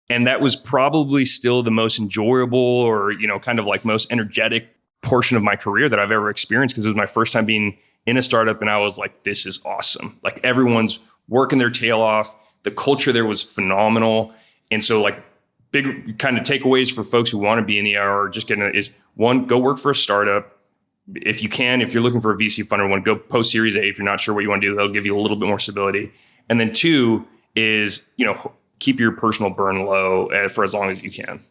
And that was probably still the most enjoyable or, kind of like most energetic portion of my career that I've ever experienced, because it was my first time being in a startup. And I was like, this is awesome. Like, everyone's working their tail off. The culture there was phenomenal. And so, like, big kind of takeaways for folks who want to be in EIR is one, go work for a startup. If you can, if you're looking for a VC funder, one, go post Series A. If you're not sure what you want to do, they'll give you a little bit more stability. And then two is, keep your personal burn low for as long as you can.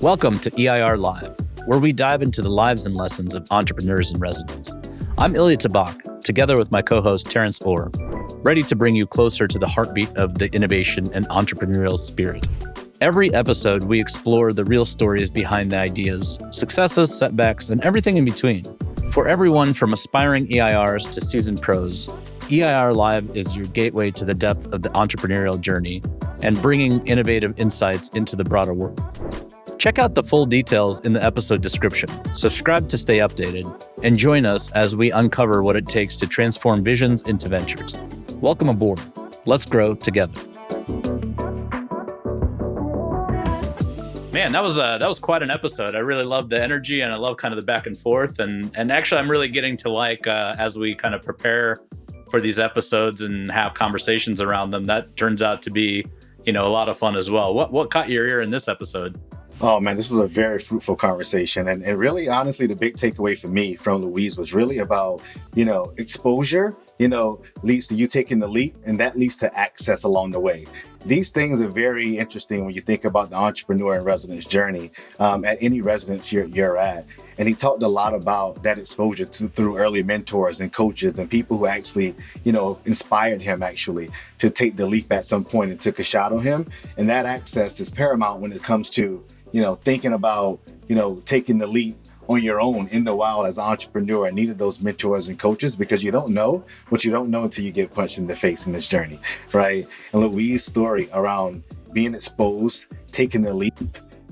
Welcome to EIR Live, where we dive into the lives and lessons of entrepreneurs in residence. I'm Ilya Tabakh, together with my co-host Terence, ready to bring you closer to the heartbeat of the innovation and entrepreneurial spirit. Every episode, we explore the real stories behind the ideas, successes, setbacks, and everything in between. For everyone from aspiring EIRs to seasoned pros, EIR Live is your gateway to the depth of the entrepreneurial journey and bringing innovative insights into the broader world. Check out the full details in the episode description, subscribe to stay updated, and join us as we uncover what it takes to transform visions into ventures. Welcome aboard. Let's grow together. Man, that was quite an episode. I really love the energy, and I love kind of the back and forth. And actually, I'm really getting to like, as we kind of prepare for these episodes and have conversations around them, that turns out to be, a lot of fun as well. What caught your ear in this episode? Oh man, this was a very fruitful conversation. And really, honestly, the big takeaway for me from Luis was really about, exposure, leads to you taking the leap, and that leads to access along the way. These things are very interesting when you think about the entrepreneur in residence journey at any residence you're at. And he talked a lot about that exposure through early mentors and coaches and people who actually, inspired him actually to take the leap at some point and took a shot on him. And that access is paramount when it comes to, thinking about, taking the leap on your own in the wild as an entrepreneur. I needed those mentors and coaches because you don't know what you don't know until you get punched in the face in this journey, right? And Luis' story around being exposed, taking the leap,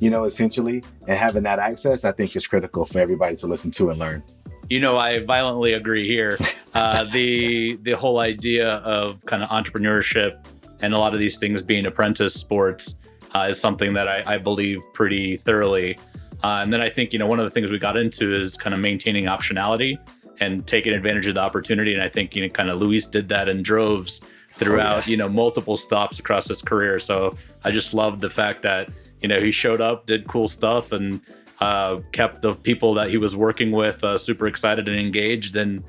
essentially, and having that access, I think is critical for everybody to listen to and learn. I violently agree here. The whole idea of kind of entrepreneurship and a lot of these things being apprentice sports is something that I believe pretty thoroughly. And then I think, one of the things we got into is kind of maintaining optionality and taking advantage of the opportunity. And I think, kind of Luis did that in droves throughout, multiple stops across his career. So I just love the fact that, he showed up, did cool stuff, and kept the people that he was working with super excited and engaged, and,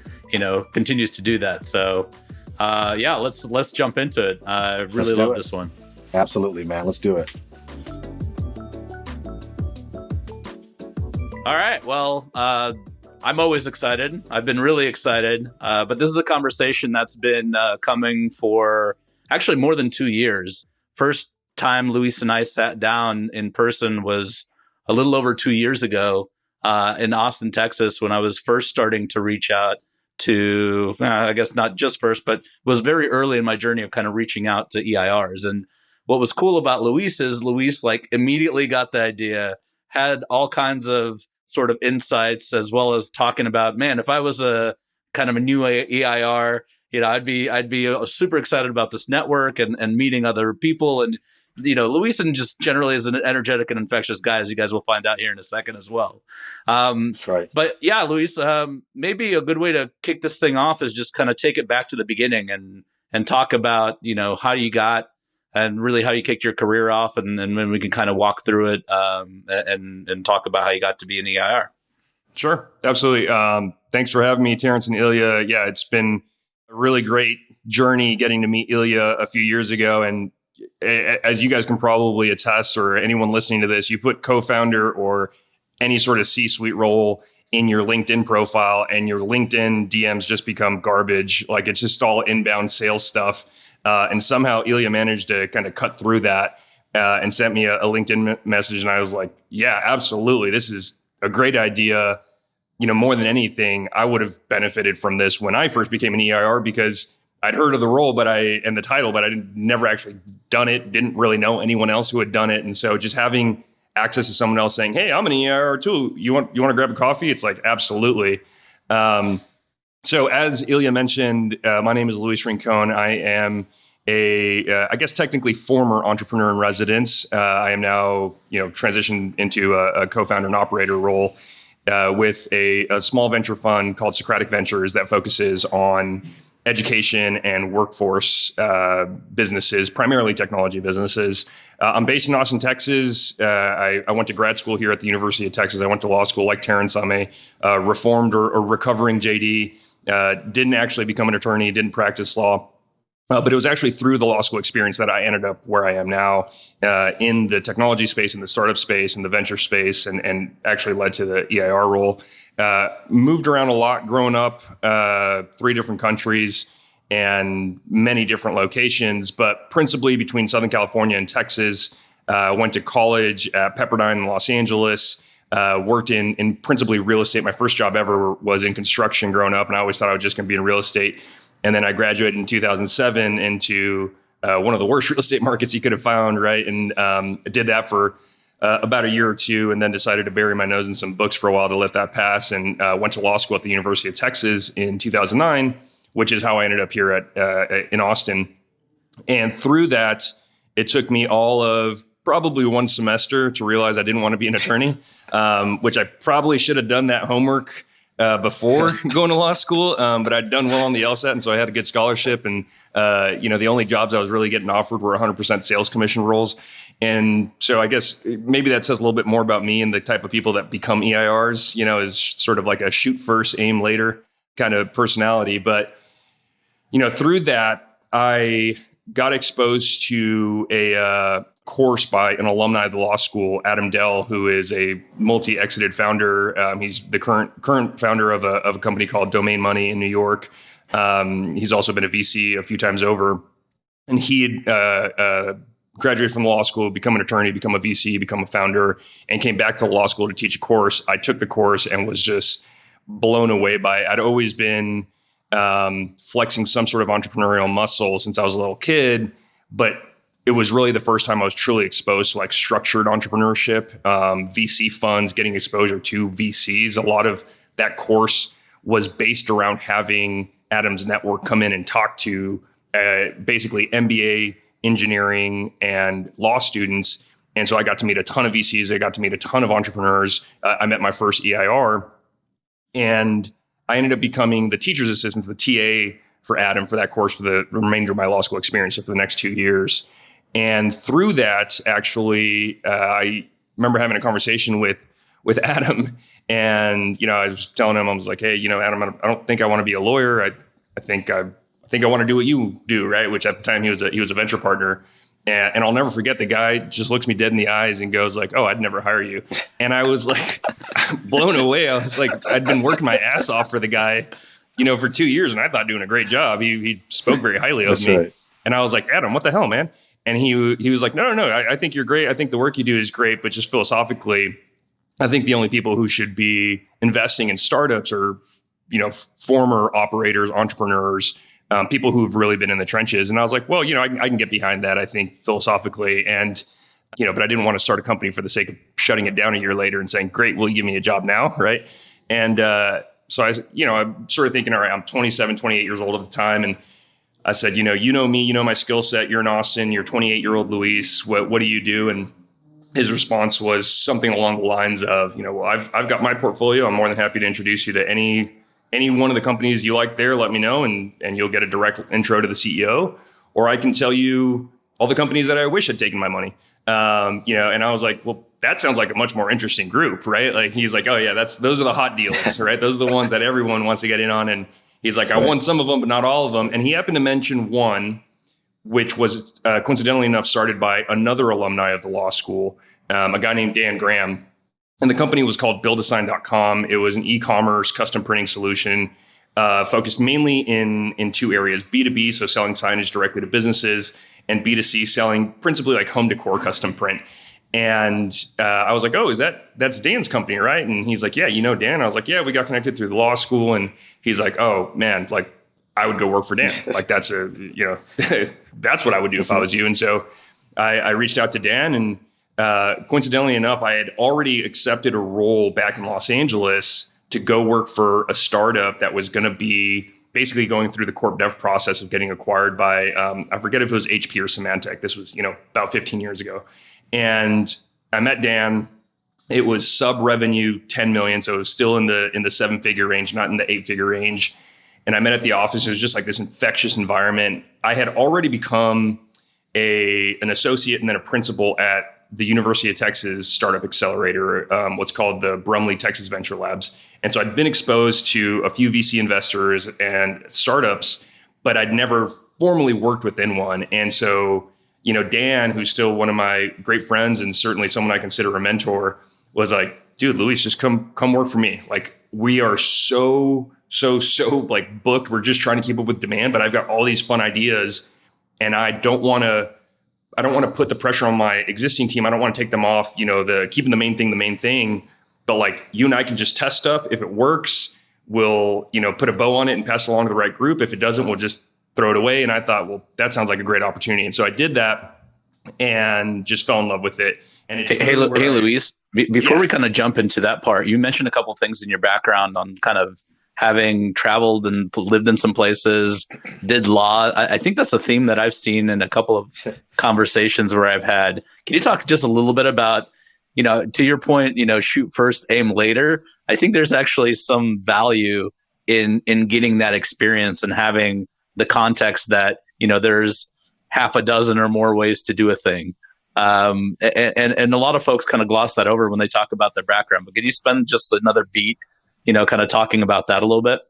continues to do that. So let's jump into it. I really love this one. Absolutely, man. Let's do it. All right. Well, I'm always excited. I've been really excited. But this is a conversation that's been coming for actually more than 2 years. First time Luis and I sat down in person was a little over 2 years ago in Austin, Texas, when I was first starting to reach out to, I guess not just first, but was very early in my journey of kind of reaching out to EIRs. And what was cool about Luis is Luis immediately got the idea, had all kinds of sort of insights, as well as talking about, man, if I was a kind of a new EIR, I'd be super excited about this network and meeting other people. And, Luis and just generally is an energetic and infectious guy, as you guys will find out here in a second as well. That's right. But yeah, Luis, maybe a good way to kick this thing off is just kind of take it back to the beginning and talk about, how you got and really how you kicked your career off, and then we can kind of walk through it and talk about how you got to be an EIR. Sure, absolutely. Thanks for having me, Terence and Ilya. Yeah, it's been a really great journey getting to meet Ilya a few years ago. And as you guys can probably attest, or anyone listening to this, you put co-founder or any sort of C-suite role in your LinkedIn profile, and your LinkedIn DMs just become garbage. Like, it's just all inbound sales stuff. And somehow Ilya managed to kind of cut through that and sent me a LinkedIn message. And I was like, yeah, absolutely. This is a great idea. More than anything, I would have benefited from this when I first became an EIR, because I'd heard of the role and the title, but I never actually done it. Didn't really know anyone else who had done it. And so just having access to someone else saying, hey, I'm an EIR too. You want to grab a coffee? It's like, absolutely. So as Ilya mentioned, my name is Luis Rincon. I am I guess technically former entrepreneur in residence. I am now, transitioned into a co-founder and operator role with a small venture fund called Socratic Ventures that focuses on education and workforce businesses, primarily technology businesses. I'm based in Austin, Texas. I went to grad school here at the University of Texas. I went to law school like Terence. I'm a reformed or recovering JD. Didn't actually become an attorney, didn't practice law. But it was actually through the law school experience that I ended up where I am now in the technology space, in the startup space, in the venture space, and actually led to the EIR role. Moved around a lot growing up, 3 different countries and many different locations, but principally between Southern California and Texas. Went to college at Pepperdine in Los Angeles. Worked in principally real estate. My first job ever was in construction growing up, and I always thought I was just going to be in real estate. And then I graduated in 2007 into one of the worst real estate markets you could have found, right? And did that for about a year or two, and then decided to bury my nose in some books for a while to let that pass, and went to law school at the University of Texas in 2009, which is how I ended up here in Austin. And through that, it took me all of probably 1 semester to realize I didn't want to be an attorney, which I probably should have done that homework before going to law school, but I'd done well on the LSAT, and so I had a good scholarship. And the only jobs I was really getting offered were 100% sales commission roles. And so I guess maybe that says a little bit more about me and the type of people that become EIRs. Is sort of like a shoot first, aim later kind of personality. But through that, I got exposed to a course by an alumni of the law school, Adam Dell, who is a multi-exited founder. He's the current founder of a company called Domain Money in New York. He's also been a VC a few times over. And he had graduated from law school, become an attorney, become a VC, become a founder, and came back to the law school to teach a course. I took the course and was just blown away by it. I'd always been flexing some sort of entrepreneurial muscle since I was a little kid, but it was really the first time I was truly exposed to like structured entrepreneurship, VC funds, getting exposure to VCs. A lot of that course was based around having Adam's network come in and talk to basically MBA, engineering, and law students. And so I got to meet a ton of VCs. I got to meet a ton of entrepreneurs. I met my first EIR, and I ended up becoming the teacher's assistant, the TA for Adam for that course for the remainder of my law school experience, so for the next 2 years. And through that, actually, I remember having a conversation with Adam, and I was telling him, I was like, "Hey, Adam, I don't think I want to be a lawyer. I think I want to do what you do, right?" Which at the time he was a venture partner, and I'll never forget, the guy just looks me dead in the eyes and goes like, "Oh, I'd never hire you," and I was like blown away. I was like, I'd been working my ass off for the guy, for 2 years, and I thought doing a great job. He spoke very highly of me, right. And I was like, "Adam, what the hell, man?" And he was like, no, I think you're great. I think the work you do is great. But just philosophically, I think the only people who should be investing in startups are, former operators, entrepreneurs, people who've really been in the trenches. And I was like, well, I can get behind that, I think, philosophically. And, but I didn't want to start a company for the sake of shutting it down a year later and saying, great, will you give me a job now? Right. And so I'm sort of thinking, all right, I'm 27, 28 years old at the time. And I said, you know me, my skill set. You're in Austin. You're 28-year-old Luis. What do you do? And his response was something along the lines of, well, I've got my portfolio. I'm more than happy to introduce you to any one of the companies you like there. Let me know, and you'll get a direct intro to the CEO. Or I can tell you all the companies that I wish had taken my money. And I was like, well, that sounds like a much more interesting group, right? Like he's like, oh yeah, those are the hot deals, right? Those are the ones that everyone wants to get in on. And he's like, I won some of them, but not all of them. And he happened to mention one, which was coincidentally enough started by another alumni of the law school, a guy named Dan Graham. And the company was called buildasign.com. It was an e-commerce custom printing solution focused mainly in 2 areas: B2B, so selling signage directly to businesses, and B2C, selling principally like home decor custom print. And I was like, oh, that's Dan's company, right? And he's like, yeah, Dan? I was like, yeah, we got connected through the law school. And he's like, oh man, like I would go work for Dan. Like that's that's what I would do if I was you. And so I reached out to Dan, and coincidentally enough, I had already accepted a role back in Los Angeles to go work for a startup that was going to be basically going through the corp dev process of getting acquired by, I forget if it was HP or Symantec. This was, about 15 years ago. And I met Dan. It was sub revenue 10 million. So it was still in the 7-figure range, not in the 8-figure range. And I met at the office. It was just like this infectious environment. I had already become an associate and then a principal at the University of Texas Startup Accelerator, what's called the Brumley Texas Venture Labs. And so I'd been exposed to a few VC investors and startups, but I'd never formally worked within one. And so, Dan, who's still one of my great friends and certainly someone I consider a mentor, was like, dude, Luis, just come work for me. Like, we are so like booked. We're just trying to keep up with demand, but I've got all these fun ideas and I don't want to put the pressure on my existing team. I don't want to take them off, keeping the main thing. But like, you and I can just test stuff. If it works, we'll, put a bow on it and pass it along to the right group. If it doesn't, we'll just throw it away. And I thought, well, that sounds like a great opportunity. And so I did that and just fell in love with it. And hey, Luis, before we kind of jump into that part, you mentioned a couple of things in your background on kind of having traveled and lived in some places, did law. I think that's a theme that I've seen in a couple of conversations where I've had. Can you talk just a little bit about, to your point, shoot first, aim later? I think there's actually some value in getting that experience and having the context that, there's half a dozen or more ways to do a thing. And a lot of folks kind of gloss that over when they talk about their background. But could you spend just another beat, kind of talking about that a little bit?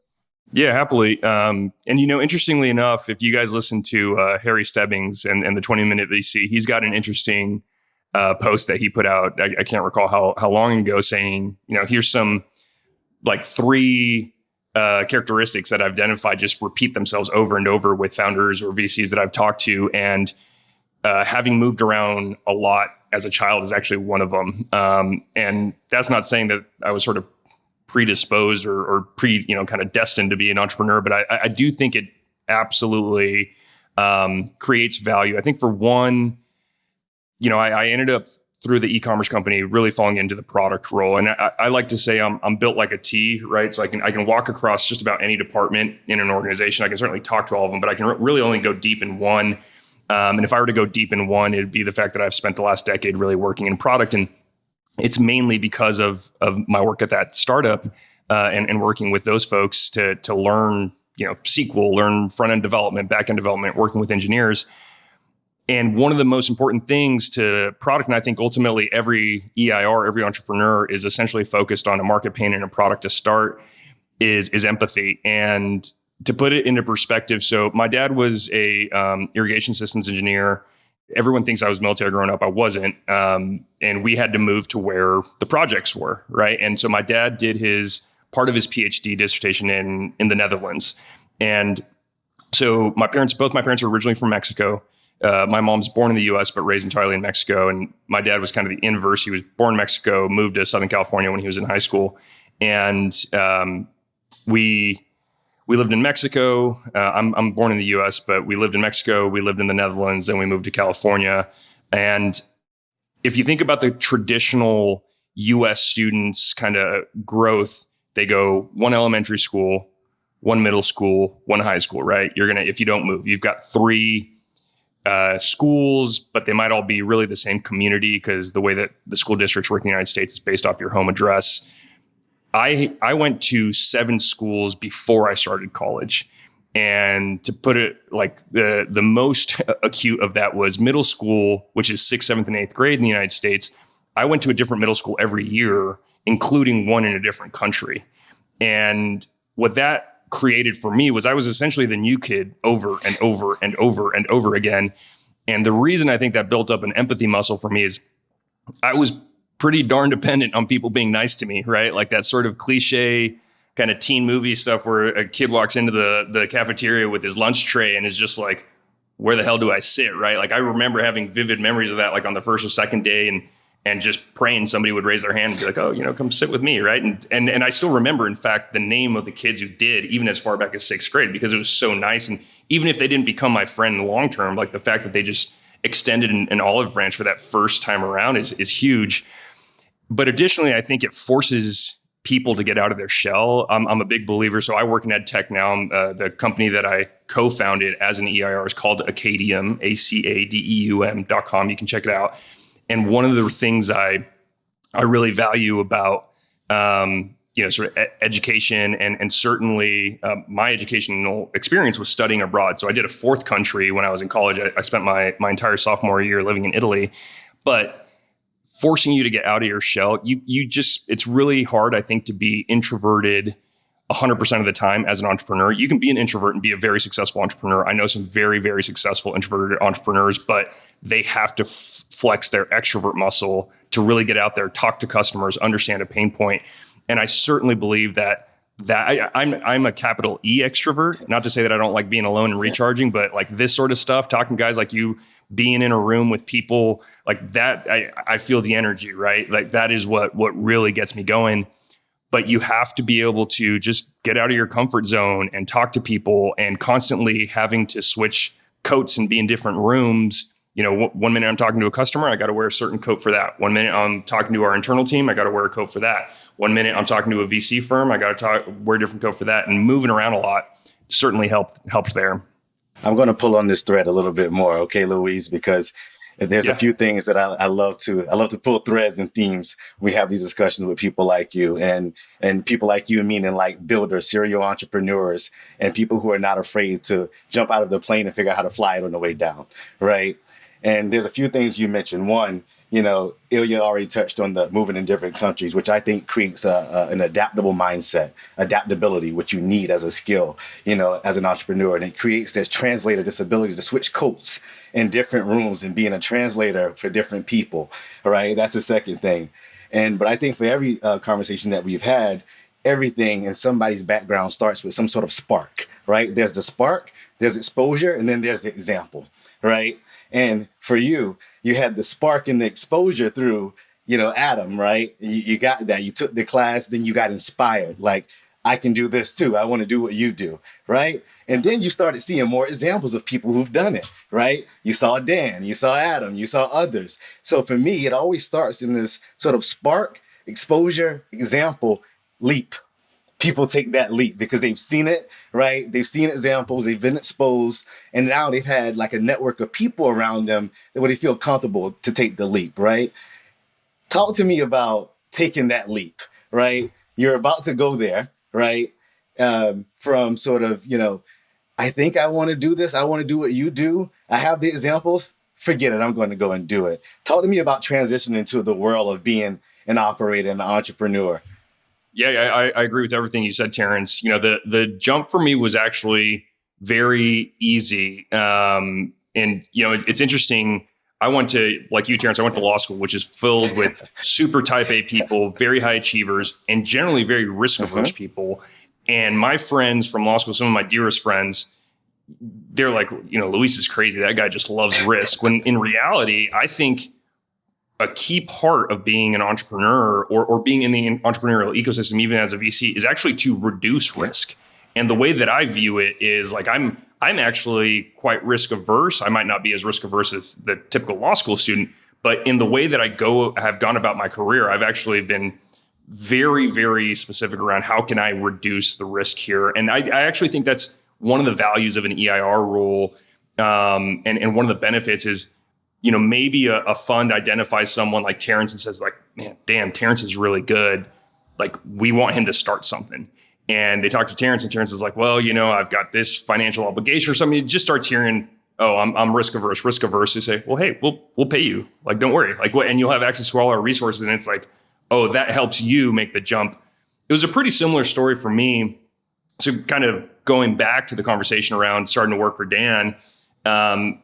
Yeah, happily. And, interestingly enough, if you guys listen to Harry Stebbings and the 20-minute VC, he's got an interesting post that he put out. I can't recall how long ago, saying, here's some like 3 characteristics that I've identified just repeat themselves over and over with founders or VCs that I've talked to. And having moved around a lot as a child is actually one of them. And that's not saying that I was sort of predisposed or kind of destined to be an entrepreneur, but I do think it absolutely creates value. I think for one, I ended up through the e-commerce company really falling into the product role. And I like to say I'm built like a T, right? So I can walk across just about any department in an organization. I can certainly talk to all of them, but I can really only go deep in one. And if I were to go deep in one, it'd be the fact that I've spent the last decade really working in product. And it's mainly because of my work at that startup and working with those folks to learn, SQL, learn front-end development, back-end development, working with engineers. And one of the most important things to product, and I think ultimately every EIR, every entrepreneur is essentially focused on a market pain and a product to start, is empathy. And to put it into perspective, so my dad was a irrigation systems engineer. Everyone thinks I was military growing up. I wasn't. And we had to move to where the projects were, right? And so my dad did part of his PhD dissertation in the Netherlands. And so both my parents are originally from Mexico. My mom's born in the US, but raised entirely in Mexico. And my dad was kind of the inverse. He was born in Mexico, moved to Southern California when he was in high school. And we lived in Mexico. I'm born in the US, but we lived in Mexico, we lived in the Netherlands, and we moved to California. And if you think about the traditional US students kind of growth, they go one elementary school, one middle school, one high school, right? If you don't move, you've got 3 schools, but they might all be really the same community because the way that the school districts work in the United States is based off your home address. I went to 7 schools before I started college. And to put it like the most acute of that was middle school, which is 6th, 7th, and 8th grade in the United States. I went to a different middle school every year, including one in a different country. And what that created for me was I was essentially the new kid over and over and over and over again. And the reason I think that built up an empathy muscle for me is I was pretty darn dependent on people being nice to me, right? Like that sort of cliche kind of teen movie stuff where a kid walks into the cafeteria with his lunch tray and is just like, where the hell do I sit, right? Like I remember having vivid memories of that, like on the first or second day and just praying somebody would raise their hand and be like, oh, come sit with me, right? And I still remember, in fact, the name of the kids who did, even as far back as 6th grade, because it was so nice. And even if they didn't become my friend long term, like the fact that they just extended an olive branch for that first time around is huge. But additionally, I think it forces people to get out of their shell. I'm a big believer. So I work in ed tech now. The company that I co-founded as an EIR is called Acadeum, ACADEUM.com. You can check it out. And one of the things I really value about, sort of education and certainly my educational experience was studying abroad. So I did a fourth country when I was in college. I spent my entire sophomore year living in Italy, but forcing you to get out of your shell, it's really hard, I think, to be introverted 100% of the time as an entrepreneur. You can be an introvert and be a very successful entrepreneur. I know some very, very successful introverted entrepreneurs, but they have to flex their extrovert muscle to really get out there, talk to customers, understand a pain point. And I certainly believe that I'm a capital E extrovert. Not to say that I don't like being alone and recharging, but like this sort of stuff, talking to guys like you, being in a room with people like that, I feel the energy, right? Like that is what really gets me going. But you have to be able to just get out of your comfort zone and talk to people, and constantly having to switch coats and be in different rooms. You know, 1 minute I'm talking to a customer, I got to wear a certain coat for that. 1 minute I'm talking to our internal team, I got to wear a coat for that. 1 minute I'm talking to a VC firm, I got to wear a different coat for that. And moving around a lot certainly helped there. I'm going to pull on this thread a little bit more, okay, Luis, because there's a few things that I love to pull threads and themes. We have these discussions with people like you, and people like you, meaning like builders, serial entrepreneurs, and people who are not afraid to jump out of the plane and figure out how to fly it on the way down, right? And there's a few things you mentioned. One, Ilya already touched on the moving in different countries, which I think creates an adaptable mindset, adaptability, which you need as a skill, as an entrepreneur. And it creates this translator, this ability to switch coats in different rooms and being a translator for different people, right? That's the second thing. But I think for every conversation that we've had, everything in somebody's background starts with some sort of spark, right? There's the spark, there's exposure, and then there's the example, right? And for you, you had the spark and the exposure through, Adam, right? You got that. You took the class, then you got inspired. Like, I can do this too. I want to do what you do, right? And then you started seeing more examples of people who've done it, right? You saw Dan, you saw Adam, you saw others. So for me, it always starts in this sort of spark, exposure, example, leap. People take that leap because they've seen it, right? They've seen examples, they've been exposed, and now they've had like a network of people around them where they feel comfortable to take the leap, right? Talk to me about taking that leap, right? You're about to go there, right? From sort of, I think I want to do this. I want to do what you do. I have the examples. Forget it. I'm going to go and do it. Talk to me about transitioning into the world of being an operator and an entrepreneur. Yeah, I agree with everything you said, Terence. The jump for me was actually very easy. It's interesting. I went to, like you, Terence, I went to law school, which is filled with super type A people, very high achievers, and generally very risk averse people. And my friends from law school, some of my dearest friends, they're like, Luis is crazy. That guy just loves risk. When in reality, I think a key part of being an entrepreneur or being in the entrepreneurial ecosystem, even as a VC, is actually to reduce risk. And the way that I view it is like, I'm actually quite risk averse. I might not be as risk averse as the typical law school student, but in the way that I have gone about my career, I've actually been very, very specific around how can I reduce the risk here. And I actually think that's one of the values of an EIR role. And one of the benefits is, maybe a fund identifies someone like Terence and says like, man, damn, Terence is really good. Like, we want him to start something. And they talk to Terence, and Terence is like, well, I've got this financial obligation or something. It just starts hearing, oh, I'm risk averse. They say, well, hey, we'll pay you. Like, don't worry. Like, what? And you'll have access to all our resources. And it's like, oh, that helps you make the jump. It was a pretty similar story for me. So kind of going back to the conversation around starting to work for Dan.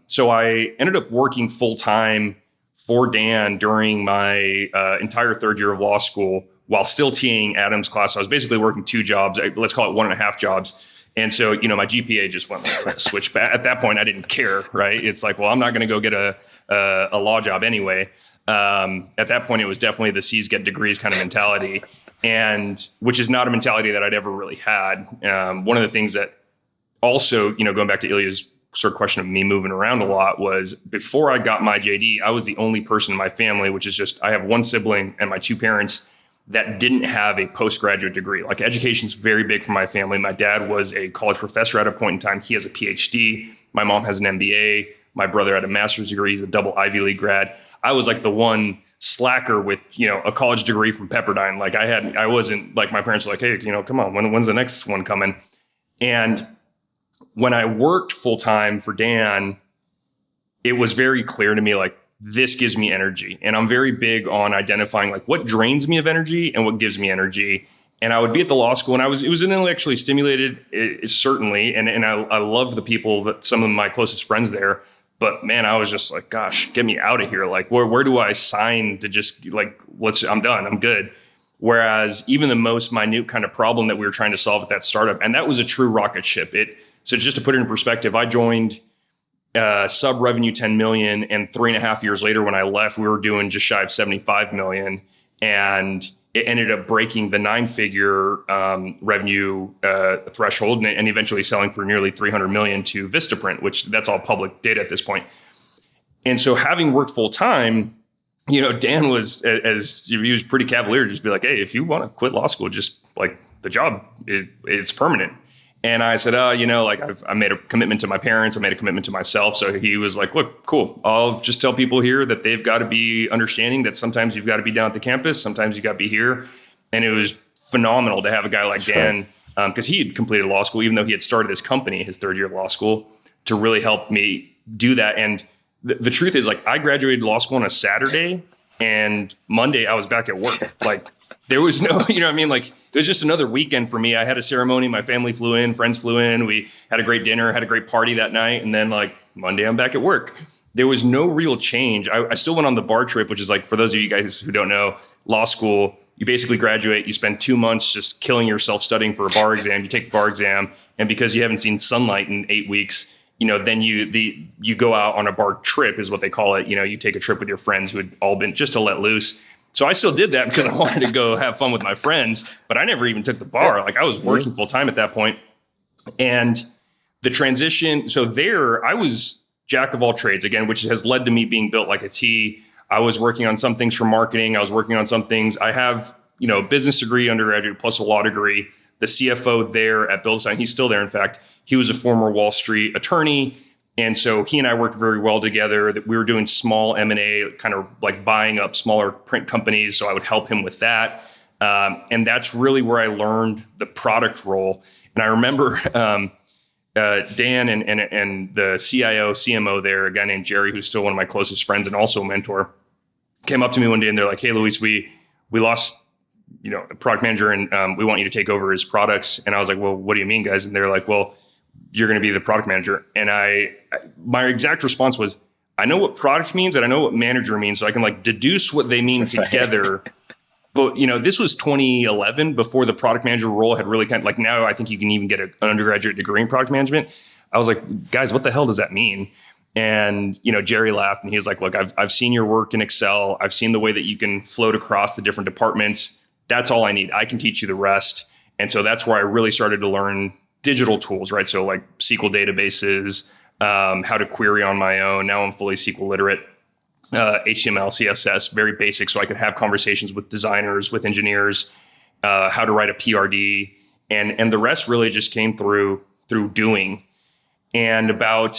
So I ended up working full time for Dan during my entire third year of law school while still TAing Adam's class. So I was basically working two jobs, let's call it 1.5 jobs. And so, my GPA just went like this, which at that point I didn't care, right? It's like, well, I'm not going to go get a law job anyway. At that point, it was definitely the C's get degrees kind of mentality, and which is not a mentality that I'd ever really had. One of the things that also, going back to Ilya's sort of question of me moving around a lot, was before I got my JD, I was the only person in my family, which is just, I have one sibling and my two parents that didn't have a postgraduate degree. Like education's very big for my family. My dad was a college professor at a point in time. He has a PhD. My mom has an MBA. My brother had a master's degree. He's a double Ivy League grad. I was like the one slacker with, a college degree from Pepperdine. Like I wasn't like, my parents were like, hey, come on, when's the next one coming? And when I worked full time for Dan, it was very clear to me, like, this gives me energy. And I'm very big on identifying like what drains me of energy and what gives me energy. And I would be at the law school and it was intellectually stimulated, certainly. And I loved the people, that some of my closest friends there. But man, I was just like, gosh, get me out of here. Like, where do I sign to just like, I'm done, I'm good. Whereas even the most minute kind of problem that we were trying to solve at that startup, and that was a true rocket ship. So just to put it in perspective, I joined sub revenue 10 million. And 3.5 years later, when I left, we were doing just shy of 75 million. And it ended up breaking the 9-figure revenue threshold and eventually selling for nearly 300 million to Vistaprint, which that's all public data at this point. And so having worked full time, Dan was, he was pretty cavalier, just be like, hey, if you want to quit law school, just like the job, it's permanent. And I said, I made a commitment to my parents. I made a commitment to myself. So he was like, look, cool. I'll just tell people here that they've got to be understanding that sometimes you've got to be down at the campus. Sometimes you got to be here. And it was phenomenal to have a guy like Dan, because he had completed law school, even though he had started his company, his third year of law school, to really help me do that. And the truth is, like, I graduated law school on a Saturday, and Monday I was back at work. Like, there was no, like, it was just another weekend for me. I had a ceremony. My family flew in, friends flew in. We had a great dinner, had a great party that night. And then like Monday, I'm back at work. There was no real change. I still went on the bar trip, which is like, for those of you guys who don't know, law school, you basically graduate, you spend 2 months just killing yourself studying for a bar exam. You take the bar exam. And because you haven't seen sunlight in 8 weeks, then you go out on a bar trip is what they call it. You take a trip with your friends who had all been just to let loose. So I still did that because I wanted to go have fun with my friends, but I never even took the bar. Like, I was working full time at that point. And the transition, so there I was jack of all trades again, which has led to me being built like a T. I was working on some things for marketing. I was working on some things. I have, a business degree undergraduate plus a law degree. The CFO there at BuildASign, he's still there. In fact, he was a former Wall Street attorney. And so he and I worked very well together. That we were doing small M&A, kind of like buying up smaller print companies. So I would help him with that. And that's really where I learned the product role. And I remember Dan and the CIO, CMO there, a guy named Jerry, who's still one of my closest friends and also a mentor, came up to me one day and they're like, hey, Luis, we lost a product manager and we want you to take over his products. And I was like, well, what do you mean, guys? And they're like, well, you're going to be the product manager. And my exact response was, I know what product means and I know what manager means. So I can like deduce what they mean together. But, this was 2011 before the product manager role had really kind of like, now I think you can even get an undergraduate degree in product management. I was like, guys, what the hell does that mean? And, Jerry laughed and he was like, look, I've seen your work in Excel. I've seen the way that you can float across the different departments. That's all I need. I can teach you the rest. And so that's where I really started to learn digital tools, right? So like SQL databases, how to query on my own. Now I'm fully SQL literate, HTML, CSS, very basic. So I could have conversations with designers, with engineers, how to write a PRD. And the rest really just came through doing. And about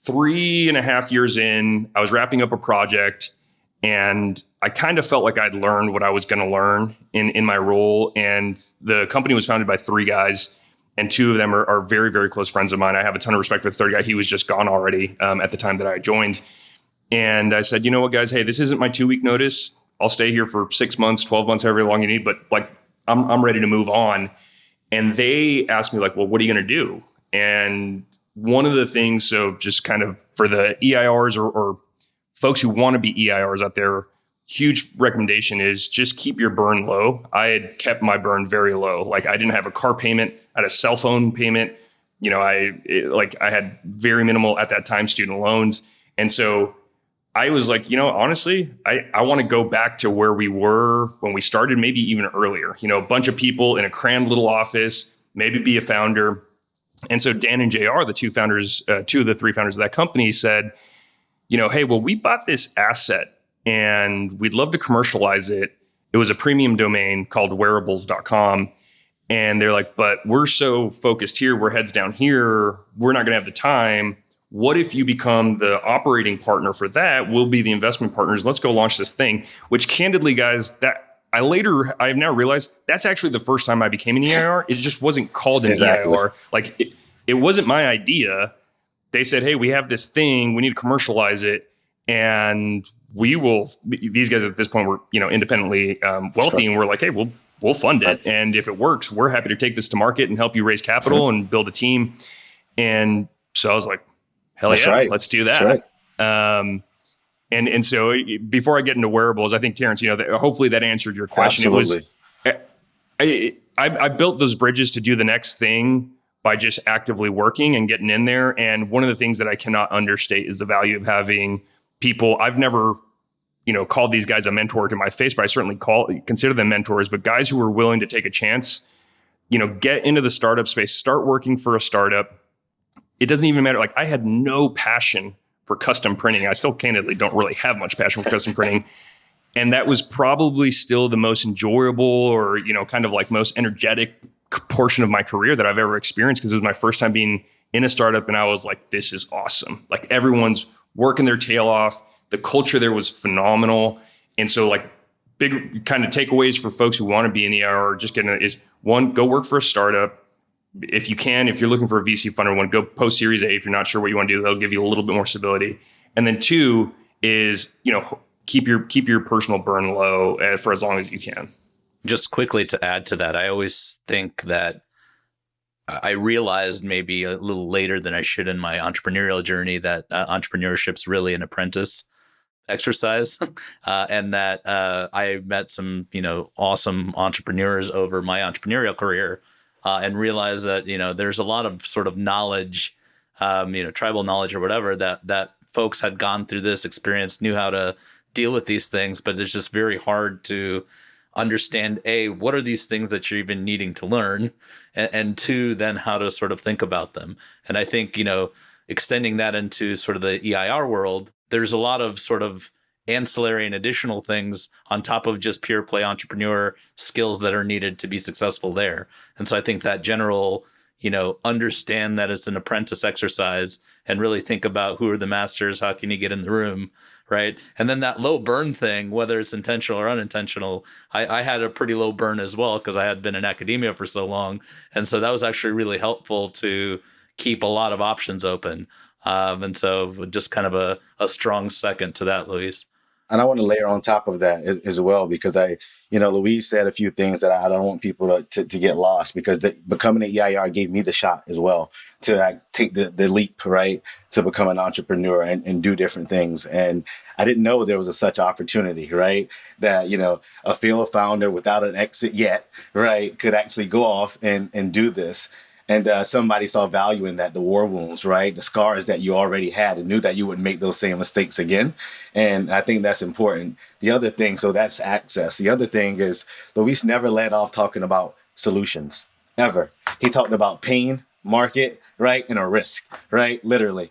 3.5 years in, I was wrapping up a project and I kind of felt like I'd learned what I was going to learn in my role. And the company was founded by 3 guys. And 2 of them are very, very close friends of mine. I have a ton of respect for the third guy. He was just gone already at the time that I joined. And I said, you know what, guys, hey, this isn't my 2-week notice. I'll stay here for 6 months, 12 months, however long you need. But like, I'm ready to move on. And they asked me like, well, what are you going to do? And one of the things, so just kind of for the EIRs or folks who want to be EIRs out there, huge recommendation is just keep your burn low. I had kept my burn very low. Like, I didn't have a car payment. I had a cell phone payment. I had very minimal at that time student loans. And so I was like, honestly, I want to go back to where we were when we started, maybe even earlier, a bunch of people in a crammed little office, maybe be a founder. And so Dan and JR, the 2 founders, 2 of the 3 founders of that company said, hey, well, we bought this asset and we'd love to commercialize it. it was a premium domain called wearables.com. And they're like, but we're so focused here, we're heads down here, we're not going to have the time. What if you become the operating partner for that? We'll be the investment partners. Let's go launch this thing, which candidly, guys, I've now realized that's actually the first time I became an EIR. It just wasn't called an Exactly. EIR. Like it wasn't my idea. They said, hey, we have this thing, we need to commercialize it. And these guys at this point were, independently wealthy. And we're like, hey, we'll fund it. And if it works, we're happy to take this to market and help you raise capital and build a team. And so I was like, hell That's yeah, right. let's do that. That's right. And so before I get into wearables, I think, Terence, hopefully that answered your question. Absolutely. It was, I built those bridges to do the next thing by just actively working and getting in there. And one of the things that I cannot understate is the value of having people. I've never, called these guys a mentor to my face, but I certainly consider them mentors, but guys who are willing to take a chance, get into the startup space, start working for a startup. It doesn't even matter. Like, I had no passion for custom printing. I still candidly don't really have much passion for custom printing. And that was probably still the most enjoyable or, kind of like most energetic portion of my career that I've ever experienced, because it was my first time being in a startup. And I was like, this is awesome. Like, everyone's working their tail off. The culture there was phenomenal. And so, like, big kind of takeaways for folks who want to be in EIR is one, go work for a startup. If you're looking for a VC funder, one, go post Series A. If you're not sure what you want to do, they'll give you a little bit more stability. And then two is, keep your personal burn low for as long as you can. Just quickly to add to that, I always think that I realized maybe a little later than I should in my entrepreneurial journey that entrepreneurship's really an apprentice exercise, and that I met some, awesome entrepreneurs over my entrepreneurial career. And realize that, there's a lot of sort of knowledge, tribal knowledge or whatever that folks had gone through this experience, knew how to deal with these things, but it's just very hard to understand, A, what are these things that you're even needing to learn, and two, then how to sort of think about them. And I think, extending that into sort of the EIR world, there's a lot of sort of ancillary and additional things on top of just pure play entrepreneur skills that are needed to be successful there. And so I think that general, understand that it's an apprentice exercise and really think about who are the masters, how can you get in the room, right? And then that low burn thing, whether it's intentional or unintentional, I had a pretty low burn as well because I had been in academia for so long. And so that was actually really helpful to keep a lot of options open. And so just kind of a strong second to that, Luis. And I want to layer on top of that as well, because Luis said a few things that I don't want people to get lost, because becoming an EIR gave me the shot as well to take the leap, right, to become an entrepreneur and do different things. And I didn't know there was such opportunity, right, that, a failed founder without an exit yet, right, could actually go off and do this. And somebody saw value in that, the war wounds, right? The scars that you already had, and knew that you wouldn't make those same mistakes again. And I think that's important. The other thing, so that's access. The other thing is Luis never let off talking about solutions, ever. He talked about pain, market, right? And a risk, right? Literally.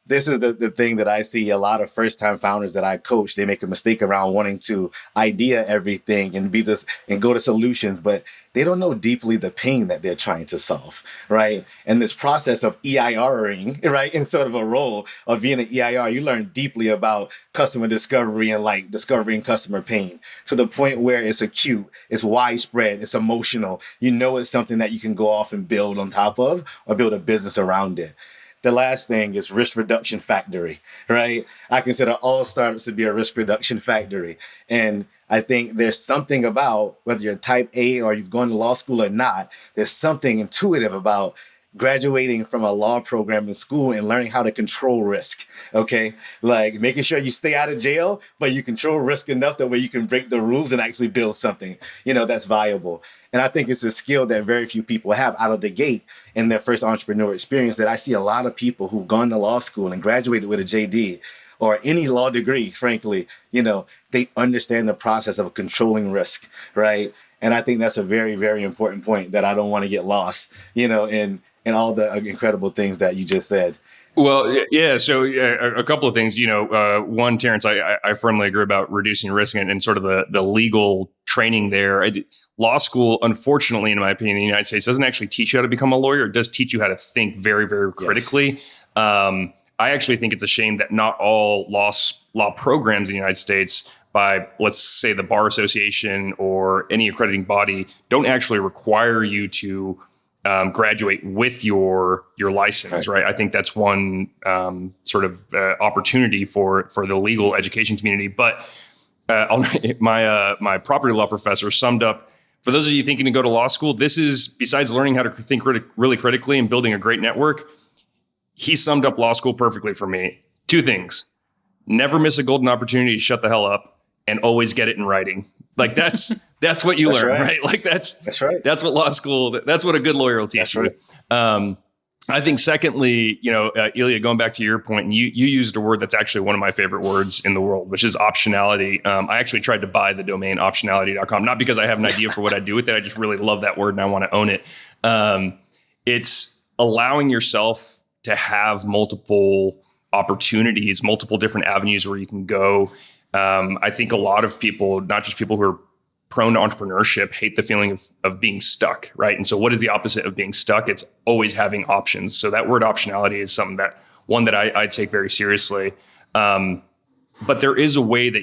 This is the thing that I see a lot of first-time founders that I coach. They make a mistake around wanting to idea everything and go to solutions, but they don't know deeply the pain that they're trying to solve, right? And this process of EIRing, right, in sort of a role of being an EIR, you learn deeply about customer discovery and like discovering customer pain to the point where it's acute, it's widespread, it's emotional. It's something that you can go off and build on top of or build a business around it. The last thing is risk reduction factory, right? I consider all startups to be a risk reduction factory. And I think there's something about, whether you're type A or you've gone to law school or not, there's something intuitive about graduating from a law program in school and learning how to control risk, okay? Like making sure you stay out of jail, but you control risk enough that way you can break the rules and actually build something, that's viable. And I think it's a skill that very few people have out of the gate in their first entrepreneur experience, that I see a lot of people who've gone to law school and graduated with a JD or any law degree, frankly, they understand the process of controlling risk, right? And I think that's a very, very important point that I don't want to get lost, in all the incredible things that you just said. Well, yeah. So a couple of things, one, Terence, I firmly agree about reducing risk and sort of the legal training there. Law school, unfortunately, in my opinion, in the United States doesn't actually teach you how to become a lawyer. It does teach you how to think very, very critically. Yes. I actually think it's a shame that not all law programs in the United States, by, let's say, the Bar Association or any accrediting body, don't actually require you to graduate with your license, right? I think that's one sort of opportunity for the legal education community. But my property law professor summed up, for those of you thinking to go to law school, this is, besides learning how to think really critically and building a great network, he summed up law school perfectly for me. Two things: never miss a golden opportunity to shut the hell up, and always get it in writing. Like that's what you learn, right? Like that's right. That's what law school, that's what a good lawyer will teach you. Right. I think secondly, Ilya, going back to your point, and you used a word that's actually one of my favorite words in the world, which is optionality. I actually tried to buy the domain optionality.com, not because I have an idea for what I do with it. I just really love that word and I want to own it. It's allowing yourself to have multiple opportunities, multiple different avenues where you can go. I think a lot of people, not just people who are prone to entrepreneurship, hate the feeling of being stuck, right? And so what is the opposite of being stuck? It's always having options. So that word optionality is something that I take very seriously. But there is a way that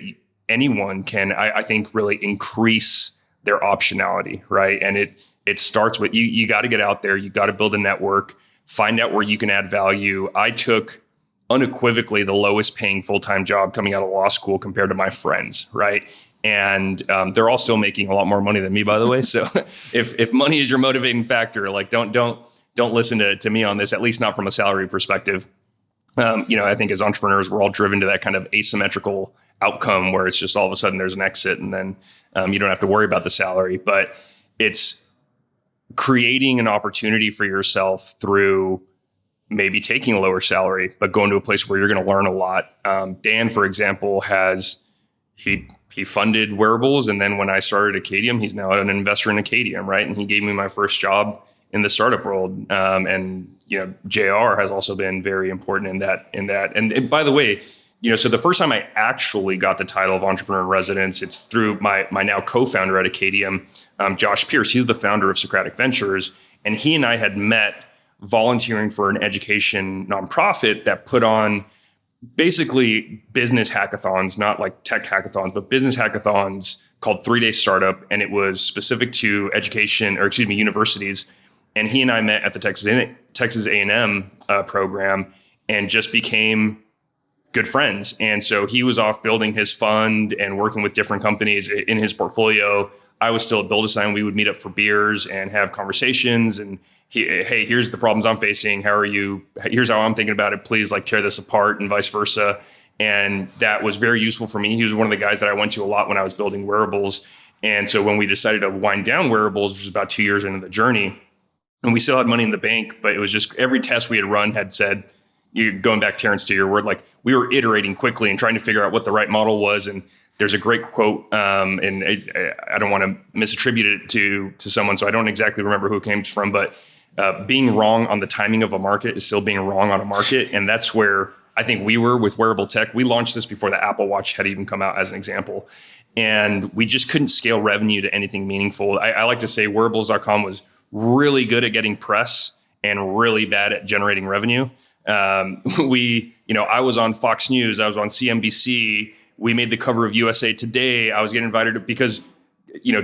anyone can, I think, really increase their optionality, right? And it starts with you got to get out there. You got to build a network, find out where you can add value. I took unequivocally the lowest paying full-time job coming out of law school compared to my friends, right? And they're all still making a lot more money than me, by the way. So if money is your motivating factor, like don't listen to me on this, at least not from a salary perspective. I think as entrepreneurs, we're all driven to that kind of asymmetrical outcome where it's just all of a sudden there's an exit and then you don't have to worry about the salary. But it's creating an opportunity for yourself through maybe taking a lower salary, but going to a place where you're going to learn a lot. Dan, for example, he funded Wearables. And then when I started Acadeum, he's now an investor in Acadeum, right? And he gave me my first job in the startup world. And JR has also been very important in that. And by the way, so the first time I actually got the title of entrepreneur in residence, it's through my now co-founder at Acadeum, Josh Pierce. He's the founder of Socratic Ventures. And he and I had met volunteering for an education nonprofit that put on basically business hackathons, not like tech hackathons, but business hackathons called 3-Day Startup. And it was specific to universities. And he and I met at the Texas A&M program and just became good friends. And so he was off building his fund and working with different companies in his portfolio. I was still at Build-A-Sign. We would meet up for beers and have conversations. And hey, here's the problems I'm facing. How are you? Here's how I'm thinking about it. Please tear this apart, and vice versa. And that was very useful for me. He was one of the guys that I went to a lot when I was building Wearables. And so when we decided to wind down Wearables, which was about 2 years into the journey, and we still had money in the bank, but it was just every test we had run had said, going back, Terence, to your word, we were iterating quickly and trying to figure out what the right model was. And there's a great quote, and I don't want to misattribute it to someone, so I don't exactly remember who it came from, but being wrong on the timing of a market is still being wrong on a market. And that's where I think we were with wearable tech. We launched this before the Apple Watch had even come out, as an example. And we just couldn't scale revenue to anything meaningful. I like to say wearables.com was really good at getting press and really bad at generating revenue. I was on Fox News. I was on CNBC. We made the cover of USA Today. I was getting invited to, because,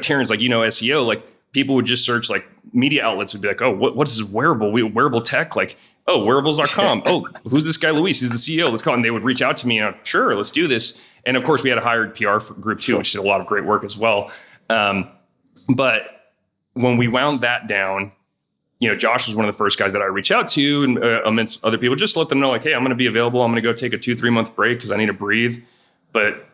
Terence, SEO, people would just search, media outlets would be like, oh, what is wearable? Wearable tech? Wearables.com. Oh, who's this guy, Luis? He's the CEO. Let's call him. And they would reach out to me. Sure, let's do this. And of course, we had a hired PR group too, which did a lot of great work as well. But when we wound that down, Josh was one of the first guys that I reached out to, and amidst other people, just to let them know, hey, I'm going to be available. I'm going to go take a 2-3 month break because I need to breathe. But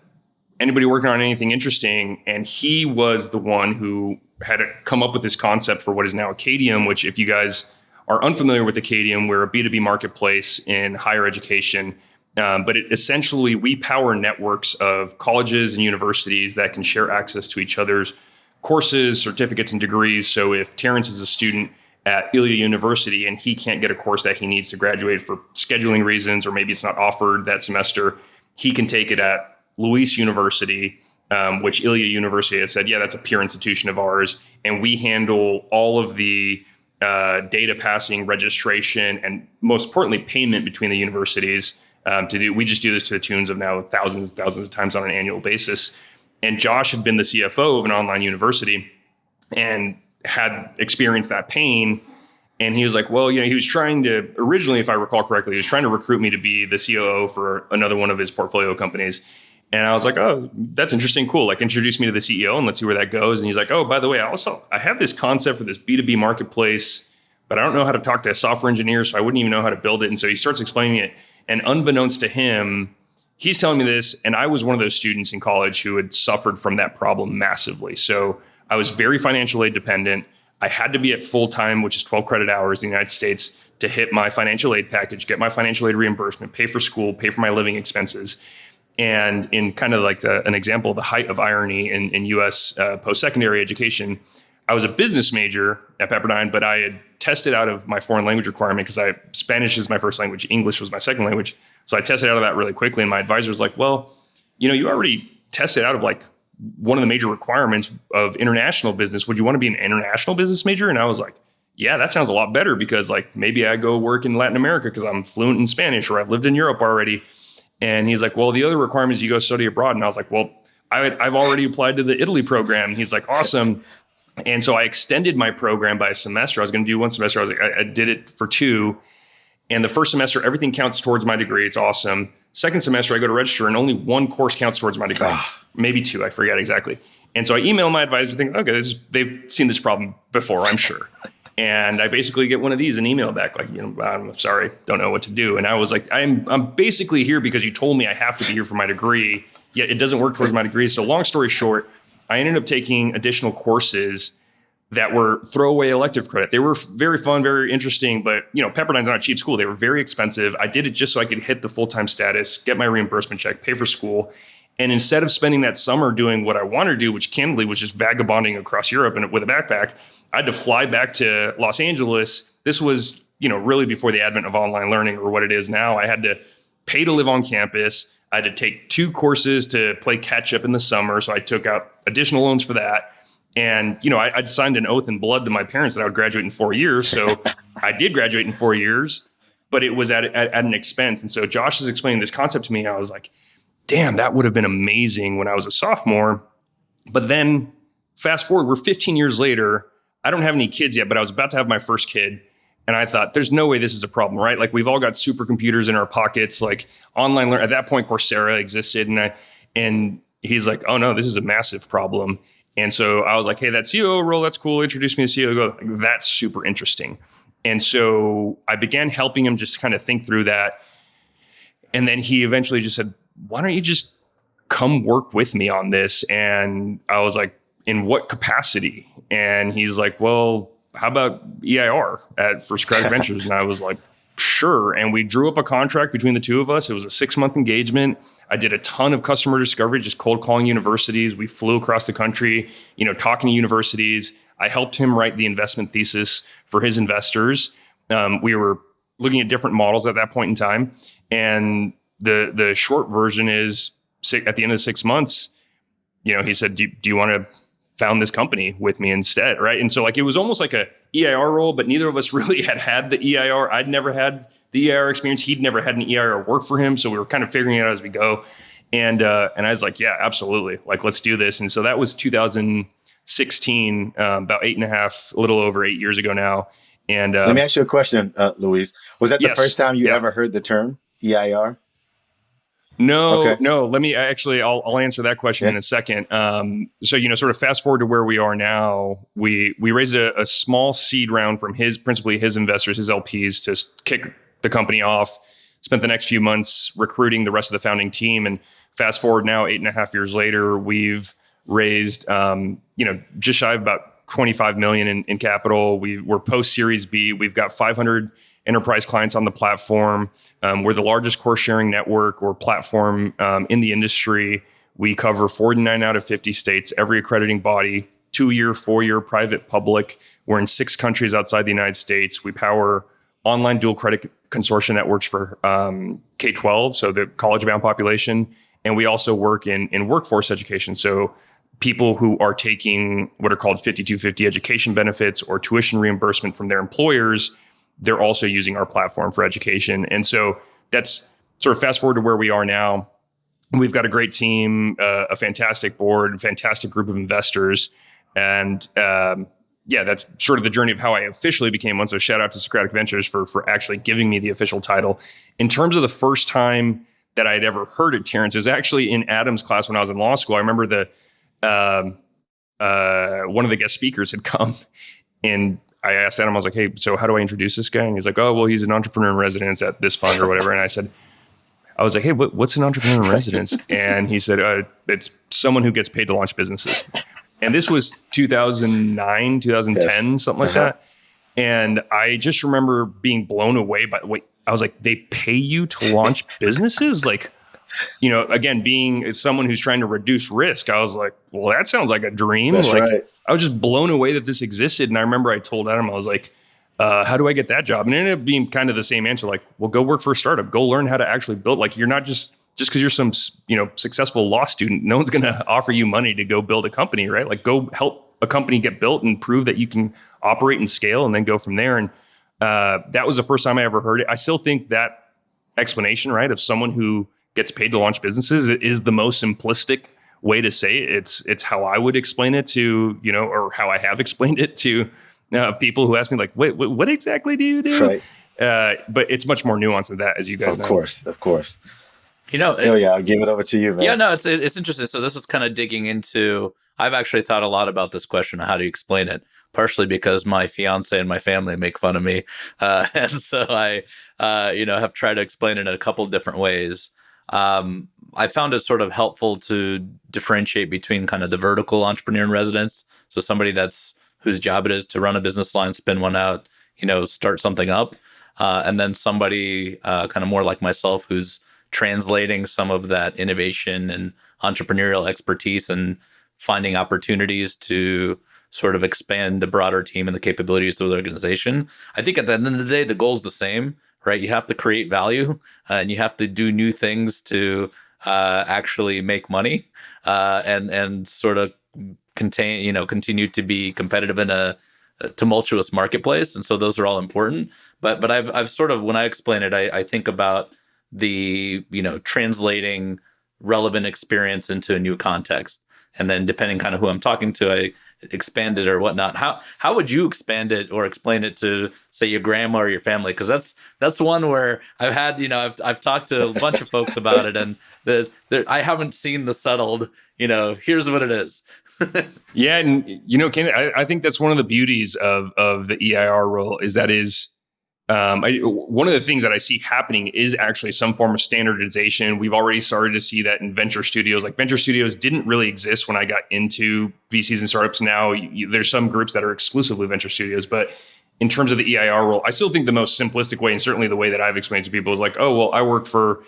anybody working on anything interesting? And he was the one who had come up with this concept for what is now Acadeum, which, if you guys are unfamiliar with Acadeum, we're a B2B marketplace in higher education. But essentially, we power networks of colleges and universities that can share access to each other's courses, certificates, and degrees. So if Terence is a student at Ilya University and he can't get a course that he needs to graduate for scheduling reasons, or maybe it's not offered that semester, he can take it at Luis University, which Ilya University has said, yeah, that's a peer institution of ours. And we handle all of the data passing, registration, and most importantly, payment between the universities. We just do this to the tunes of now thousands and thousands of times on an annual basis. And Josh had been the CFO of an online university and had experienced that pain. And he was like, well, he was trying to, originally, if I recall correctly, he was trying to recruit me to be the COO for another one of his portfolio companies. And I was like, oh, that's interesting. Cool. Like, introduce me to the CEO and let's see where that goes. And he's like, oh, by the way, I have this concept for this B2B marketplace, but I don't know how to talk to software engineers, so I wouldn't even know how to build it. And so he starts explaining it. And unbeknownst to him, he's telling me this. And I was one of those students in college who had suffered from that problem massively. So I was very financial aid dependent. I had to be at full time, which is 12 credit hours in the United States, to hit my financial aid package, get my financial aid reimbursement, pay for school, pay for my living expenses. And in kind of like an example of the height of irony in U.S. Post-secondary education, I was a business major at Pepperdine, but I had tested out of my foreign language requirement because Spanish is my first language, English was my second language. So I tested out of that really quickly. And my advisor was like, well, you already tested out of like one of the major requirements of international business. Would you want to be an international business major? And I was like, yeah, that sounds a lot better because like maybe I go work in Latin America because I'm fluent in Spanish or I've lived in Europe already. And he's like, well, the other requirement is you go study abroad. And I was like, well, I've already applied to the Italy program. And he's like, awesome. And so I extended my program by a semester. I was going to do one semester. I was like, I did it for 2. And the first semester, everything counts towards my degree. It's awesome. Second semester, I go to register and only 1 course counts towards my degree. Maybe 2, I forget exactly. And so I email my advisor thinking, okay, they've seen this problem before, I'm sure. And I basically get one of these, an email back like, I'm sorry, don't know what to do. And I was like, I'm basically here because you told me I have to be here for my degree, yet it doesn't work towards my degree. So long story short, I ended up taking additional courses that were throwaway elective credit. They were very fun, very interesting, but Pepperdine's not a cheap school. They were very expensive. I did it just so I could hit the full-time status, get my reimbursement check, pay for school. And instead of spending that summer doing what I wanted to do, which candidly was just vagabonding across Europe and with a backpack, I had to fly back to Los Angeles. This was, really before the advent of online learning or what it is now. I had to pay to live on campus. I had to take 2 courses to play catch up in the summer. So I took out additional loans for that. And, I'd signed an oath in blood to my parents that I would graduate in 4 years. So I did graduate in 4 years, but it was at an expense. And so Josh is explaining this concept to me. And I was like, damn, that would have been amazing when I was a sophomore. But then fast forward, we're 15 years later. I don't have any kids yet, but I was about to have my first kid. And I thought, there's no way this is a problem, right? Like we've all got supercomputers in our pockets, like online learn. At that point, Coursera existed. And he's like, oh no, this is a massive problem. And so I was like, hey, that COO role, that's cool. Introduce me to COO. That's super interesting. And so I began helping him just kind of think through that. And then he eventually just said, why don't you just come work with me on this? And I was like, in what capacity? And he's like, well, how about EIR at First Credit Ventures? And I was like, sure. And we drew up a contract between the 2 of us. It was a 6-month engagement. I did a ton of customer discovery, just cold calling universities. We flew across the country, talking to universities. I helped him write the investment thesis for his investors. We were looking at different models at that point in time. And the short version is at the end of the 6 months, he said, do you want to found this company with me instead, right? And so it was almost like a EIR role, but neither of us really had the EIR. I'd never had the EIR experience. He'd never had an EIR work for him. So we were kind of figuring it out as we go. And I was like, yeah, absolutely. Let's do this. And so that was 2016, about 8.5, a little over 8 years ago now. And let me ask you a question, Luis. Was that the first time you ever heard the term EIR? No, okay. No. Let me I'll answer that question in a second. So, sort of fast forward to where we are now, we raised a small seed round from principally his investors, his LPs, to kick the company off, spent the next few months recruiting the rest of the founding team. And fast forward now, 8.5 years later, we've raised, just shy of about 25 million in capital. We're post Series B. We've got 500 enterprise clients on the platform. We're the largest course sharing network or platform in the industry. We cover 49 out of 50 states, every accrediting body 2-year, 4-year private public. We're in 6 countries outside the United States. We power online dual credit consortium networks for K-12, so the college-bound population. And we also work in workforce education. So people who are taking what are called 5250 education benefits or tuition reimbursement from their employers, they're also using our platform for education. And so that's sort of fast forward to where we are now. We've got a great team, a fantastic board, fantastic group of investors. And that's sort of the journey of how I officially became one. So shout out to Socratic Ventures for actually giving me the official title. In terms of the first time that I'd ever heard it, Terence, is actually in Adam's class when I was in law school. I remember one of the guest speakers had come, and I asked Adam, I was like, hey, so how do I introduce this guy? And he's like, oh, well, he's an entrepreneur in residence at this fund or whatever. And I was like, hey, what's an entrepreneur in residence? And he said, it's someone who gets paid to launch businesses. And this was 2009, 2010, yes. Something like that. And I just remember being blown away by I was like, they pay you to launch businesses? Like, again, being someone who's trying to reduce risk, I was like, well, that sounds like a dream. That's right. I was just blown away that this existed. And I remember I told Adam, I was like, how do I get that job? And it ended up being kind of the same answer. Like, well, go work for a startup, go learn how to actually build. Like, you're not just because you're some, successful law student, no one's going to offer you money to go build a company, right? Like, go help a company get built and prove that you can operate and scale and then go from there. And that was the first time I ever heard it. I still think that explanation, right, of someone who gets paid to launch businesses is the most simplistic way to say it. It's how I would explain it to, or how I have explained it to people who ask me like, wait, what exactly do you do? Right. But it's much more nuanced than that, as you guys know. Of course. I'll give it over to you, man. Yeah, no, it's interesting. So this is kind of digging into, I've actually thought a lot about this question of how to explain it, partially because my fiance and my family make fun of me. And so I, have tried to explain it in a couple of different ways. I found it sort of helpful to differentiate between kind of the vertical entrepreneur in residence. So somebody whose job it is to run a business line, spin one out, start something up. And then somebody kind of more like myself who's translating some of that innovation and entrepreneurial expertise and finding opportunities to sort of expand the broader team and the capabilities of the organization. I think at the end of the day, the goal is the same, right? You have to create value and you have to do new things to actually make money and sort of continue to be competitive in a tumultuous marketplace. And so those are all important. But I've sort of, when I explain it, I think about the, translating relevant experience into a new context. And then depending kind of who I'm talking to, I expand it or whatnot. How would you expand it or explain it to, say, your grandma or your family? Because that's one where I've had, I've talked to a bunch of folks about it, and I haven't seen the settled, here's what it is. Yeah, and Ken, I think that's one of the beauties of the EIR role is that one of the things that I see happening is actually some form of standardization. We've already started to see that in venture studios. Like, venture studios didn't really exist when I got into VCs and startups. Now there's some groups that are exclusively venture studios, but in terms of the EIR role, I still think the most simplistic way, and certainly the way that I've explained to people, is like, oh, well, I work for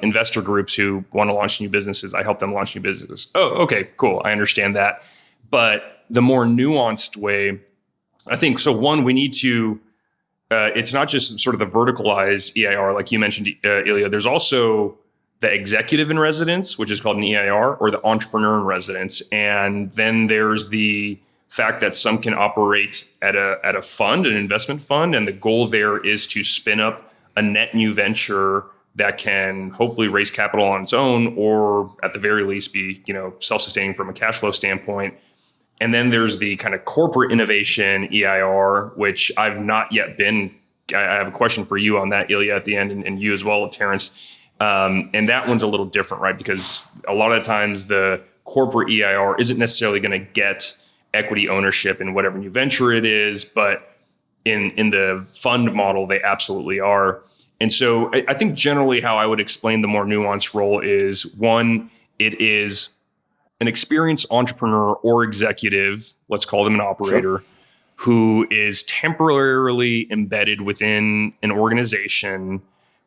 investor groups who want to launch new businesses. I help them launch new businesses. Oh, okay, cool. I understand that. But the more nuanced way, I think, so one, we need to, it's not just sort of the verticalized EIR, like you mentioned, Ilya. There's also the executive in residence, which is called an EIR, or the entrepreneur in residence. And then there's the fact that some can operate at a fund, an investment fund. And the goal there is to spin up a net new venture that can hopefully raise capital on its own, or at the very least be, self-sustaining from a cash flow standpoint. And then there's the kind of corporate innovation EIR, which I've not yet been. I have a question for you on that, Ilya, at the end, and you as well, Terence. And that one's a little different, right? Because a lot of times the corporate EIR isn't necessarily going to get equity ownership in whatever new venture it is, but in the fund model, they absolutely are. And so I think generally how I would explain the more nuanced role is, one, it is an experienced entrepreneur or executive, let's call them an operator, sure, who is temporarily embedded within an organization,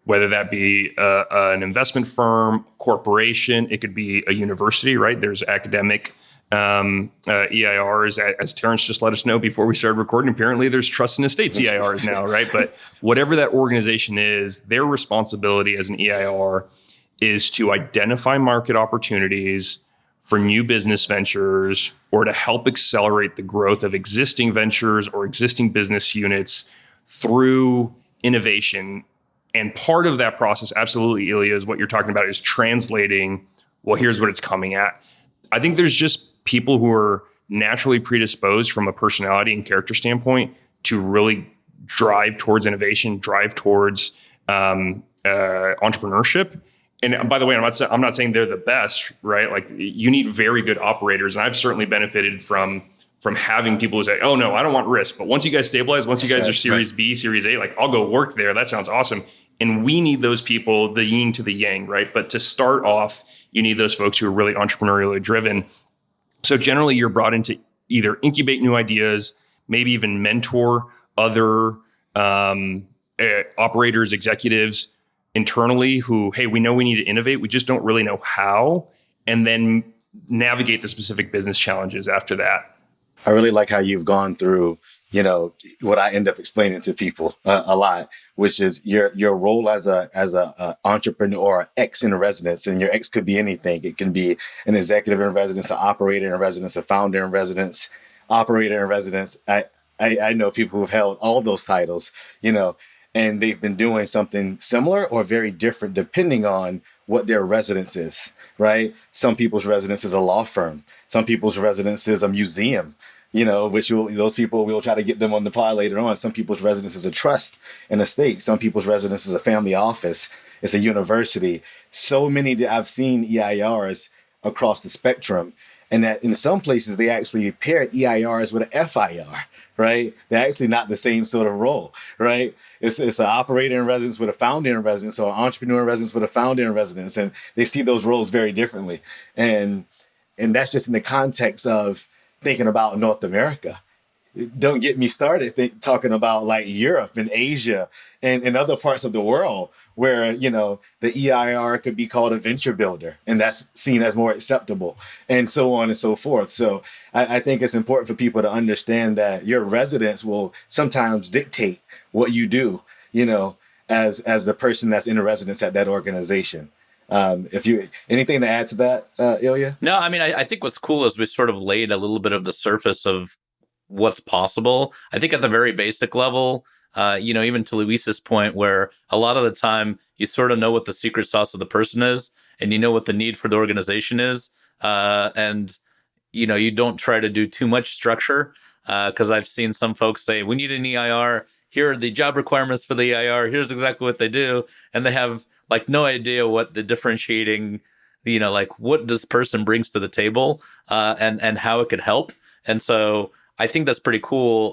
whether that be an investment firm, corporation, it could be a university, right? There's academic EIRs, as Terence just let us know before we started recording. Apparently there's trust in estates EIRs now, right? But whatever that organization is, their responsibility as an EIR is to identify market opportunities for new business ventures or to help accelerate the growth of existing ventures or existing business units through innovation. And part of that process, absolutely, Ilya, is what you're talking about, is translating, well, here's what it's coming at. I think there's just people who are naturally predisposed from a personality and character standpoint to really drive towards innovation, drive towards entrepreneurship. And by the way, I'm not saying they're the best, right? Like, you need very good operators. And I've certainly benefited from having people who say, oh no, I don't want risk. But once you guys stabilize, once you guys are Series B, Series A, like, I'll go work there. That sounds awesome. And we need those people, the yin to the yang, right? But to start off, you need those folks who are really entrepreneurially driven. So generally, you're brought in to either incubate new ideas, maybe even mentor other operators, executives internally who, hey, we know we need to innovate. We just don't really know how. And then navigate the specific business challenges after that. I really like how you've gone through, what I end up explaining to people a lot, which is your role as a entrepreneur or ex in residence. And your ex could be anything. It can be an executive in residence, an operator in residence, a founder in residence, operator in residence. I know people who've held all those titles, and they've been doing something similar or very different depending on what their residence is, right? Some people's residence is a law firm. Some people's residence is a museum, those people, we'll try to get them on the pod later on. Some people's residence is a trust and a state. Some people's residence is a family office. It's a university. So many that I've seen EIRs across the spectrum. And that in some places, they actually pair EIRs with an FIR, right? They're actually not the same sort of role, right? It's an operator in residence with a founder in residence, or an entrepreneur in residence with a founder in residence. And they see those roles very differently. And that's just in the context of thinking about North America. Don't get me started talking about like Europe and Asia and other parts of the world where, the EIR could be called a venture builder, and that's seen as more acceptable, and so on and so forth. So I think it's important for people to understand that your residence will sometimes dictate what you do, as the person that's in a residence at that organization. Anything to add to that, Ilya? No, I mean, I think what's cool is we sort of laid a little bit of the surface of what's possible. I think at the very basic level, even to Luis's point, where a lot of the time you sort of know what the secret sauce of the person is, and you know what the need for the organization is, and you don't try to do too much structure, because I've seen some folks say, we need an EIR, here are the job requirements for the EIR, here's exactly what they do, and they have like no idea what the differentiating, like what this person brings to the table, and how it could help. And so I think that's pretty cool,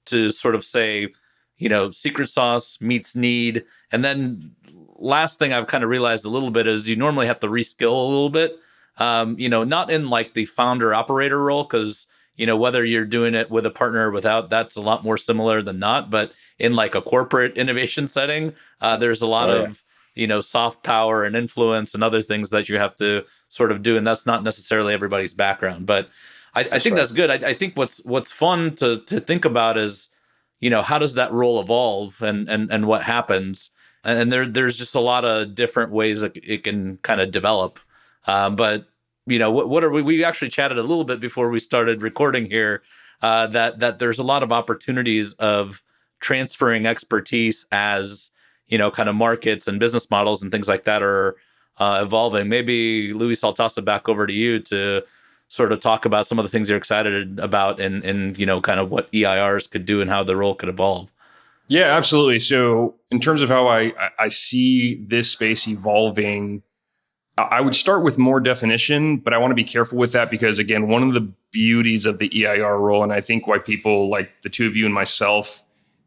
to sort of say, secret sauce meets need. And then last thing I've kind of realized a little bit is you normally have to reskill a little bit, not in like the founder operator role, because, whether you're doing it with a partner or without, that's a lot more similar than not. But in like a corporate innovation setting, there's a lot of, soft power and influence and other things that you have to sort of do. And that's not necessarily everybody's background. But I think that's good. I think what's fun to think about is, how does that role evolve and what happens? And there's just a lot of different ways that it can kind of develop. But what are we actually chatted a little bit before we started recording here, that there's a lot of opportunities of transferring expertise as, kind of markets and business models and things like that are evolving. Maybe Luis, I'll toss it back over to you to sort of talk about some of the things you're excited about and kind of what EIRs could do and how the role could evolve. Yeah, absolutely. So in terms of how I see this space evolving, I would start with more definition, but I want to be careful with that because, again, one of the beauties of the EIR role, and I think why people like the two of you and myself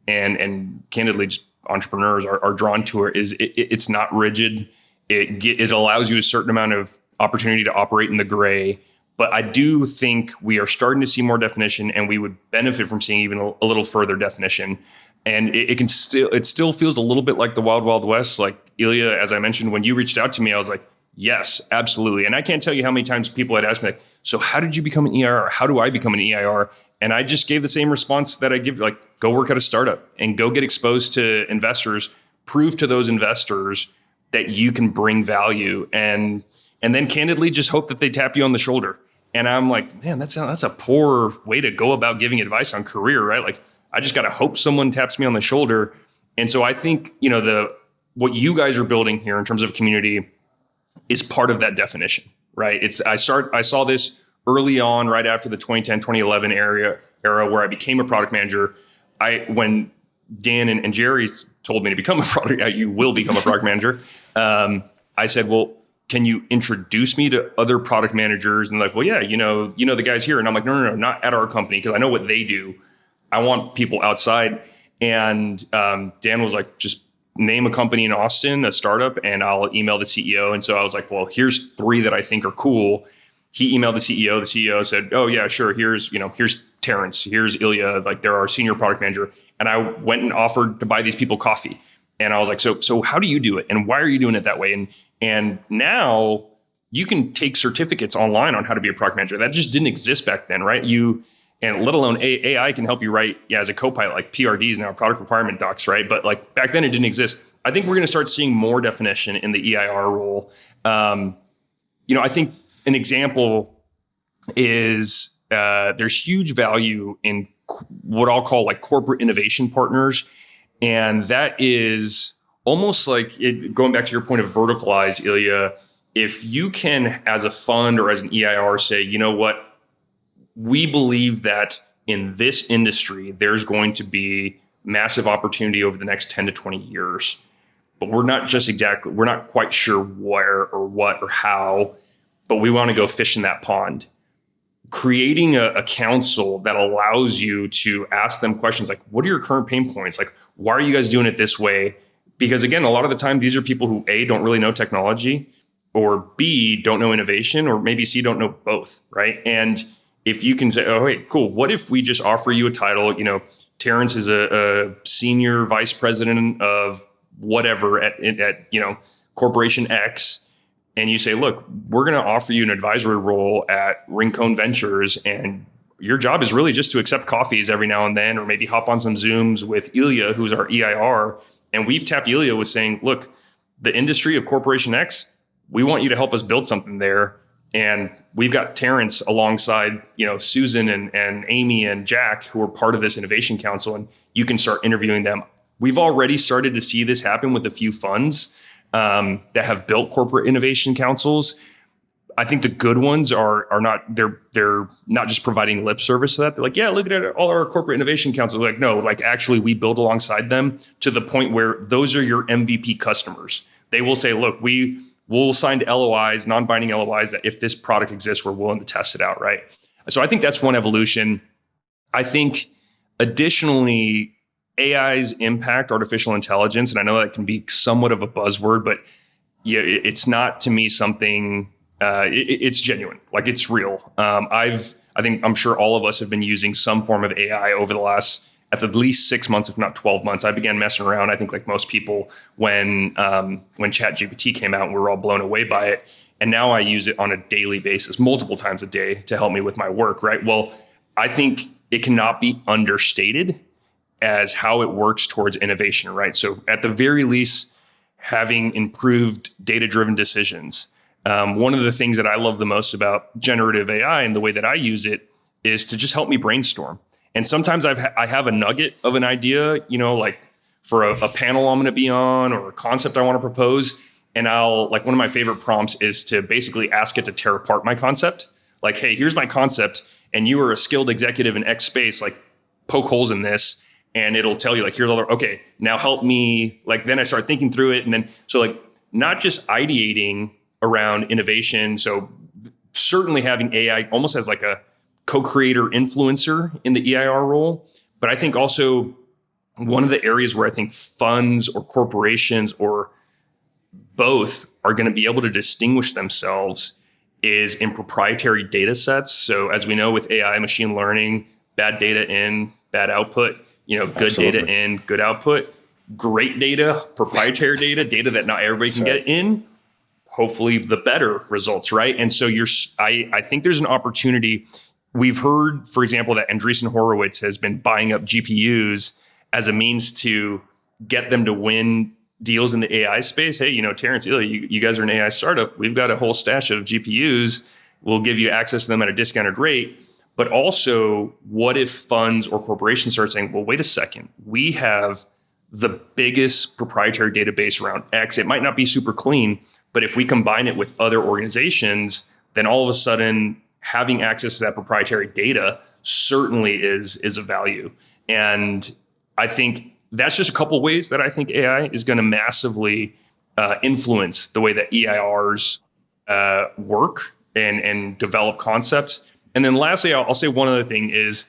and candidly just entrepreneurs are drawn to it, is it's not rigid. It allows you a certain amount of opportunity to operate in the gray. But I do think we are starting to see more definition, and we would benefit from seeing even a little further definition. And it still feels a little bit like the Wild Wild West. Like Ilya, as I mentioned, when you reached out to me, I was like, Yes, absolutely. And I can't tell you how many times people had asked me, like, so how did you become an EIR? How do I become an EIR? And I just gave the same response that I give, like, go work at a startup and go get exposed to investors, prove to those investors that you can bring value, and then candidly just hope that they tap you on the shoulder. And I'm like, man, that's a poor way to go about giving advice on career, right? Like, I just got to hope someone taps me on the shoulder. And so I think, what you guys are building here in terms of community is part of that definition, right? I saw this early on, right after the 2010, 2011 era where I became a product manager. When Dan and Jerry told me to become a product, you will become a product manager. I said, well, can you introduce me to other product managers? And like, well, yeah, the guys here. And I'm like, no, not at our company, because I know what they do. I want people outside. And Dan was like, just name a company in Austin, a startup, and I'll email the CEO. And so I was like, well, here's 3 that I think are cool. He emailed the CEO. The CEO said, oh yeah, sure. Here's Terence. Here's Ilya. Like, they're our senior product manager. And I went and offered to buy these people coffee. And I was like, so how do you do it? And why are you doing it that way? And now you can take certificates online on how to be a product manager. That just didn't exist back then, right? And let alone AI can help you write, as a co-pilot, like PRDs now, product requirement docs, right? But like back then it didn't exist. I think we're going to start seeing more definition in the EIR role. I think an example is there's huge value in what I'll call like corporate innovation partners. And that is almost like going back to your point of verticalize, Ilya, if you can, as a fund or as an EIR, say, you know what, we believe that in this industry, there's going to be massive opportunity over the next 10 to 20 years. But we're not quite sure where or what or how, but we want to go fish in that pond. Creating a council that allows you to ask them questions like, what are your current pain points? Like, why are you guys doing it this way? Because again, a lot of the time, these are people who A, don't really know technology, or B, don't know innovation, or maybe C, don't know both, right? And if you can say, oh, hey, cool, what if we just offer you a title? Terence is a senior vice president of whatever at Corporation X. And you say, look, we're going to offer you an advisory role at Rincon Ventures. And your job is really just to accept coffees every now and then, or maybe hop on some Zooms with Ilya, who's our EIR. And we've tapped Ilya with saying, look, the industry of Corporation X, we want you to help us build something there. And we've got Terence alongside, Susan and Amy and Jack, who are part of this innovation council, and you can start interviewing them. We've already started to see this happen with a few funds that have built corporate innovation councils. I think the good ones are not, they're not just providing lip service to that. They're like, yeah, look at all our corporate innovation councils. Like, no, like actually we build alongside them to the point where those are your MVP customers. They will say, look, we'll sign LOIs, non-binding LOIs, that if this product exists, we're willing to test it out, right? So I think that's one evolution. I think additionally, AI's impact, artificial intelligence, and I know that can be somewhat of a buzzword, but yeah, it's not to me something, it's genuine, like it's real. I'm sure all of us have been using some form of AI over the last at least 6 months, if not 12 months. I began messing around, I think like most people, when ChatGPT came out, and we were all blown away by it. And now I use it on a daily basis, multiple times a day, to help me with my work, right? Well, I think it cannot be understated as how it works towards innovation, right? So at the very least, having improved data-driven decisions. One of the things that I love the most about generative AI and the way that I use it is to just help me brainstorm. And sometimes I have a nugget of an idea, like for a panel I'm going to be on, or a concept I want to propose. And one of my favorite prompts is to basically ask it to tear apart my concept. Like, hey, here's my concept, and you are a skilled executive in X space, like poke holes in this, and it'll tell you like, here's all okay, now help me. Like, then I start thinking through it. And then, so like not just ideating around innovation. So certainly having AI almost as like a co-creator influencer in the EIR role. But I think also one of the areas where I think funds or corporations or both are going to be able to distinguish themselves is in proprietary data sets. So as we know with AI, machine learning, bad data in, bad output, good Absolutely. data in, good output, great data, proprietary data that not everybody can get in, hopefully the better results, right? And so I think there's an opportunity. We've heard, for example, that Andreessen Horowitz has been buying up GPUs as a means to get them to win deals in the AI space. Hey, Terence, Ilya, you guys are an AI startup. We've got a whole stash of GPUs. We'll give you access to them at a discounted rate. But also, what if funds or corporations start saying, well, wait a second, we have the biggest proprietary database around X. It might not be super clean, but if we combine it with other organizations, then all of a sudden having access to that proprietary data certainly is a value. And I think that's just a couple of ways that I think AI is going to massively influence the way that EIRs work and develop concepts. And then lastly, I'll say one other thing is,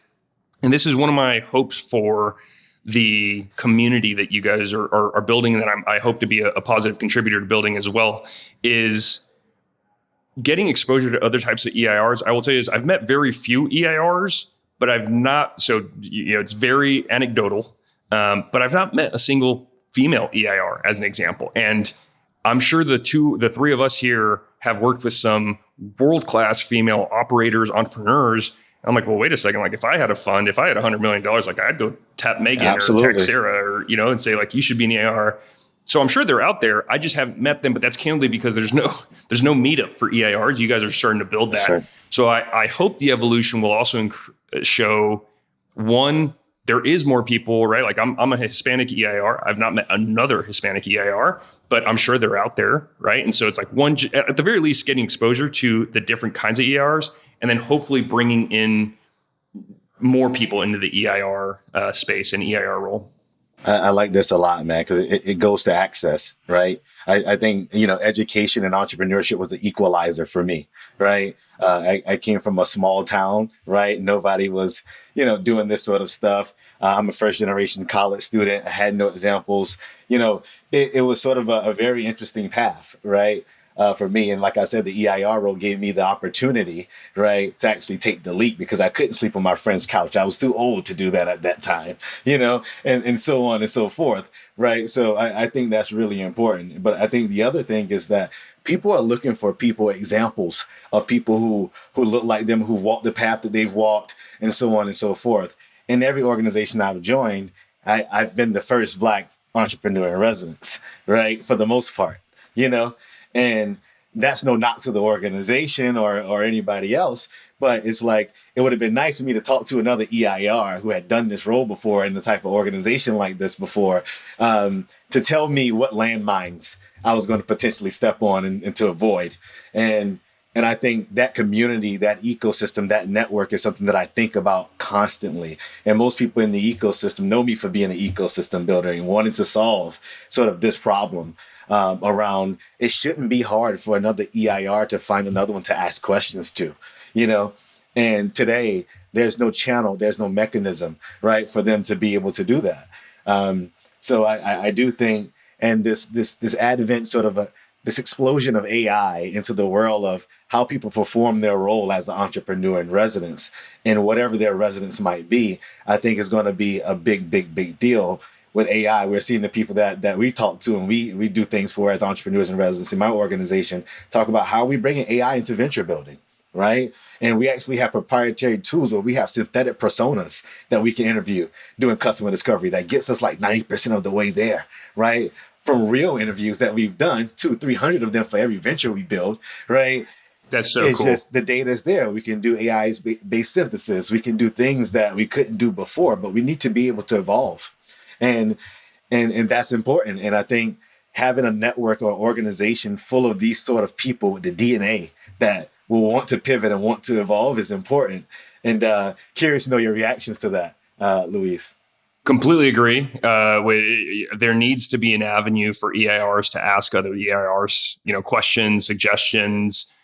and this is one of my hopes for the community that you guys are building, and that I hope to be a positive contributor to building as well, is getting exposure to other types of EIRs. I will tell you is I've met very few EIRs, but I've not, so it's very anecdotal, but I've not met a single female EIR as an example. And I'm sure the three of us here have worked with some world-class female operators, entrepreneurs. I'm like, well, wait a second. Like, if I had a fund, if I had $100 million, like I'd go tap Megan Absolutely. or text Sarah, or and say like, you should be an EIR. So I'm sure they're out there. I just haven't met them, but that's candidly because there's no meetup for EIRs. You guys are starting to build that. Sure. So I hope the evolution will also show, one, there is more people, right? Like I'm a Hispanic EIR. I've not met another Hispanic EIR, but I'm sure they're out there, right? And so it's like one, at the very least, getting exposure to the different kinds of EIRs, and then hopefully bringing in more people into the EIR space and EIR role. I like this a lot, man, because it goes to access, right? I think, education and entrepreneurship was the equalizer for me, right? I came from a small town, right? Nobody was, doing this sort of stuff. I'm a first generation college student. I had no examples. It was sort of a very interesting path, right? For me. And like I said, the EIR role gave me the opportunity, right, to actually take the leap because I couldn't sleep on my friend's couch. I was too old to do that at that time, and so on and so forth, right? So I think that's really important. But I think the other thing is that people are looking for examples of people who look like them, who walked the path that they've walked, and so on and so forth. In every organization I've joined, I've been the first Black entrepreneur in residence, right, for the most part, And that's no knock to the organization or anybody else, but it's like, it would have been nice for me to talk to another EIR who had done this role before in the type of organization like this before, to tell me what landmines I was going to potentially step on and to avoid. And I think that community, that ecosystem, that network is something that I think about constantly. And most people in the ecosystem know me for being an ecosystem builder and wanting to solve sort of this problem. Around, it shouldn't be hard for another EIR to find another one to ask questions to, and today there's no channel, there's no mechanism, right, for them to be able to do that. So I do think, and this advent sort of this explosion of AI into the world of how people perform their role as an entrepreneur in residence and whatever their residence might be, I think is going to be a big deal. With AI, we're seeing the people that we talk to and we do things for as entrepreneurs in residence in my organization, talk about how we bring AI into venture building, right? And we actually have proprietary tools where we have synthetic personas that we can interview doing customer discovery that gets us like 90% of the way there, right? From real interviews that we've done, 200-300 of them for every venture we build, right? That's so it's cool. Just the data is there. We can do AI-based synthesis. We can do things that we couldn't do before, but we need to be able to evolve. And that's important. And I think having a network or organization full of these sort of people with the DNA that will want to pivot and want to evolve is important. And curious to know your reactions to that, Luis. Completely agree. There needs to be an avenue for EIRs to ask other EIRs, questions, suggestions.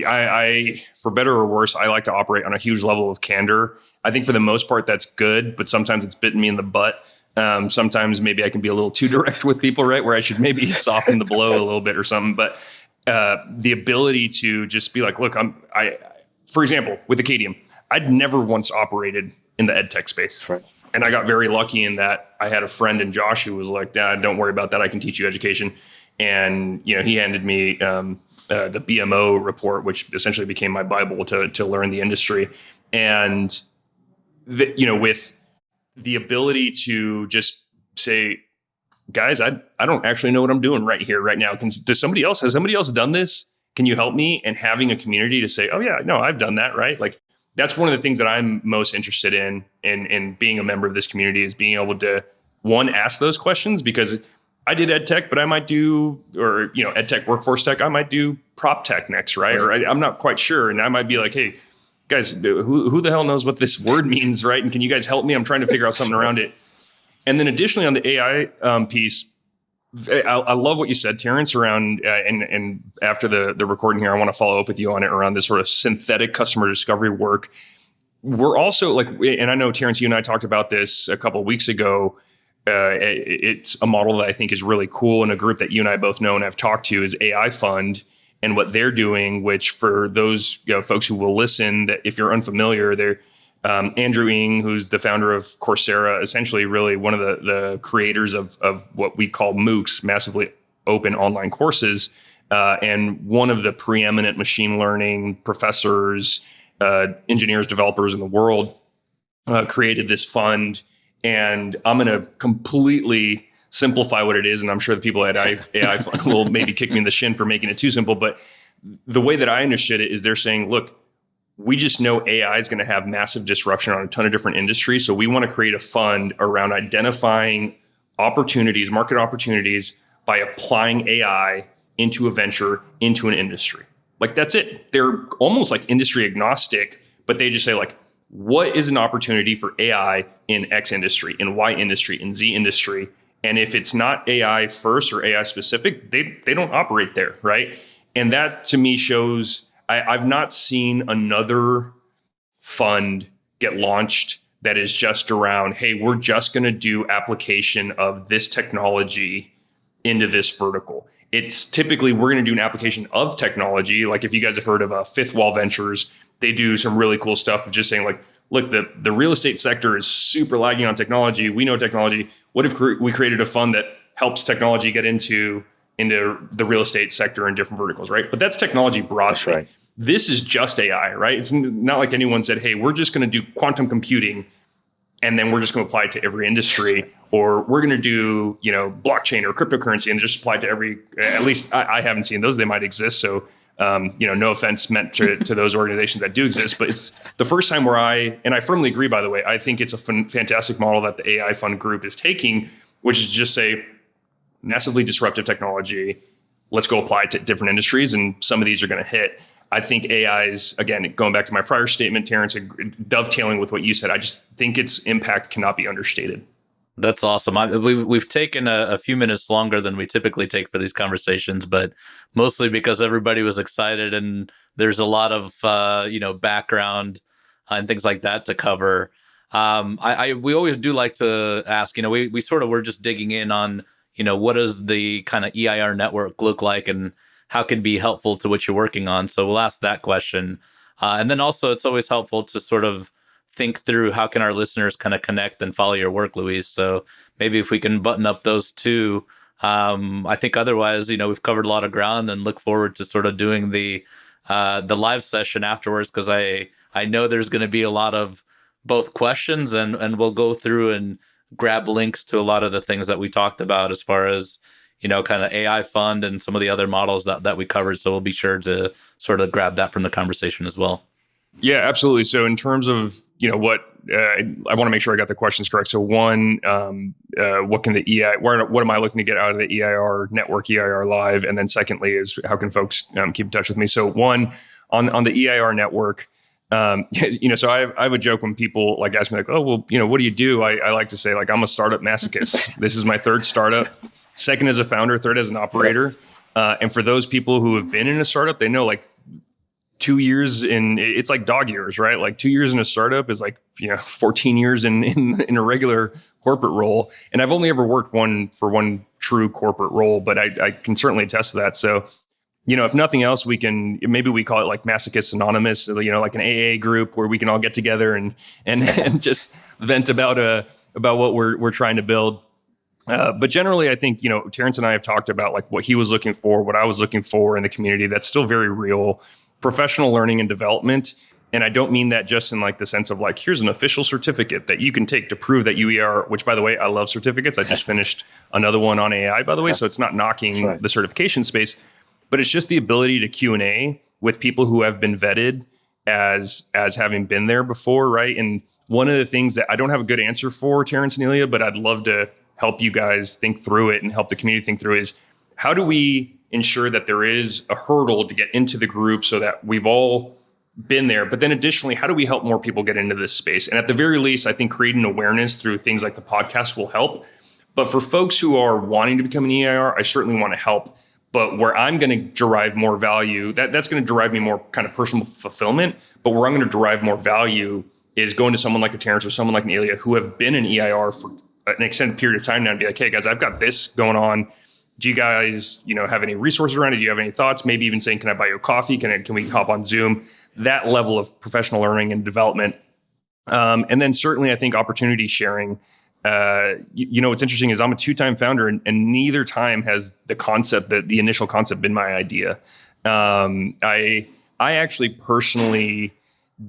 I, for better or worse, I like to operate on a huge level of candor. I think for the most part, that's good, but sometimes it's bitten me in the butt. Sometimes maybe I can be a little too direct with people, right? Where I should maybe soften the blow a little bit or something. But the ability to just be like, look, for example, with Acadeum, I'd never once operated in the ed tech space. Right. And I got very lucky in that I had a friend in Josh who was like, Dad, don't worry about that. I can teach you education. And, he handed me the BMO report, which essentially became my Bible to learn the industry. And, with the ability to just say, guys, I don't actually know what I'm doing right here, right now. Has somebody else done this? Can you help me? And having a community to say, oh yeah, no, I've done that, right? Like, that's one of the things that I'm most interested in being a member of this community, is being able to, one, ask those questions, because I did ed tech, but I might do, or, ed tech, workforce tech, I might do prop tech next, right? Or I'm not quite sure. And I might be like, hey, guys, who the hell knows what this word means, right? And can you guys help me? I'm trying to figure out something around it. And then additionally on the AI piece, I love what you said, Terence, around, and after the recording here, I want to follow up with you on it around this sort of synthetic customer discovery work. We're also like, and I know, Terence, you and I talked about this a couple of weeks ago. It's a model that I think is really cool, and a group that you and I both know and have talked to is AI Fund, and what they're doing, which for those folks who will listen, that if you're unfamiliar, they're Andrew Ng, who's the founder of Coursera, essentially really one of the creators of what we call MOOCs, massively open online courses, and one of the preeminent machine learning professors, engineers, developers in the world, created this fund. And I'm going to completely simplify what it is, and I'm sure the people at AI Fund will maybe kick me in the shin for making it too simple. But the way that I understood it is they're saying, look, we just know AI is going to have massive disruption on a ton of different industries. So we want to create a fund around identifying opportunities, market opportunities, by applying AI into a venture, into an industry. Like, that's it. They're almost like industry agnostic, but they just say, like, what is an opportunity for AI in X industry, in Y industry, in Z industry? And if it's not AI first or AI specific, they don't operate there, right? And that to me shows, I've not seen another fund get launched that is just around, hey, we're just going to do application of this technology into this vertical. It's typically, we're going to do an application of technology. Like, if you guys have heard of Fifth Wall Ventures, they do some really cool stuff of just saying, like, look, the real estate sector is super lagging on technology. We know technology. What if we created a fund that helps technology get into the real estate sector in different verticals, right? But that's technology broadly. That's right. This is just AI, right? It's not like anyone said, hey, we're just going to do quantum computing and then we're just going to apply it to every industry, or we're going to do, blockchain or cryptocurrency and just apply it to every, at least I haven't seen those. They might exist. So, no offense meant to those organizations that do exist, but it's the first time where I firmly agree, by the way, I think it's a fantastic model that the AI Fund group is taking, which is just say, massively disruptive technology, let's go apply it to different industries, and some of these are going to hit. I think AI is, again, going back to my prior statement, Terence, dovetailing with what you said, I just think its impact cannot be understated. That's awesome. We've taken a few minutes longer than we typically take for these conversations, but mostly because everybody was excited and there's a lot of background and things like that to cover. We always do like to ask. We sort of were just digging in on what does the kind of EIR network look like and how can be helpful to what you're working on. So we'll ask that question, and then also it's always helpful to sort of think through how can our listeners kind of connect and follow your work, Luis. So maybe if we can button up those two, I think otherwise, we've covered a lot of ground, and look forward to sort of doing the live session afterwards, because I know there's going to be a lot of both questions, and we'll go through and grab links to a lot of the things that we talked about as far as, kind of AI Fund and some of the other models that we covered. So we'll be sure to sort of grab that from the conversation as well. Yeah, absolutely. So in terms of, what I want to make sure I got the questions correct. So one, what can the what am I looking to get out of the EIR network, EIR Live? And then secondly is how can folks keep in touch with me? So one, on the EIR network, so I have a joke when people like ask me like, oh, well, what do you do? I like to say, like, I'm a startup masochist. This is my third startup, second as a founder, third as an operator. And for those people who have been in a startup, they know, like, 2 years it's like dog years, right? Like 2 years in a startup is like, 14 years in a regular corporate role. And I've only ever worked one true corporate role, but I can certainly attest to that. So, if nothing else, maybe we call it like Masochists Anonymous, like an AA group where we can all get together and just vent about what we're trying to build. But generally, I think, Terence and I have talked about like what he was looking for, what I was looking for in the community. That's still very real. Professional learning and development. And I don't mean that just in like the sense of like, here's an official certificate that you can take to prove that you EIR, which by the way, I love certificates. I just finished another one on AI, by the way. So it's not knocking the certification space, but it's just the ability to Q&A with people who have been vetted as having been there before, right? And one of the things that I don't have a good answer for, Terence and Ilya, but I'd love to help you guys think through it and help the community think through is how do we ensure that there is a hurdle to get into the group so that we've all been there, but then additionally, how do we help more people get into this space? And at the very least, I think creating awareness through things like the podcast will help. But for folks who are wanting to become an EIR, I certainly want to help. But where I'm going to derive more value, that's going to derive me more kind of personal fulfillment. But where I'm going to derive more value is going to someone like a Terence or someone like an Ilya who have been an EIR for an extended period of time now and be like, hey guys, I've got this going on. Do you guys, have any resources around it? Do you have any thoughts? Maybe even saying, can I buy you a coffee? Can we hop on Zoom? That level of professional learning and development. And then certainly I think opportunity sharing. What's interesting is I'm a 2-time founder and neither time has the initial concept been my idea. I actually personally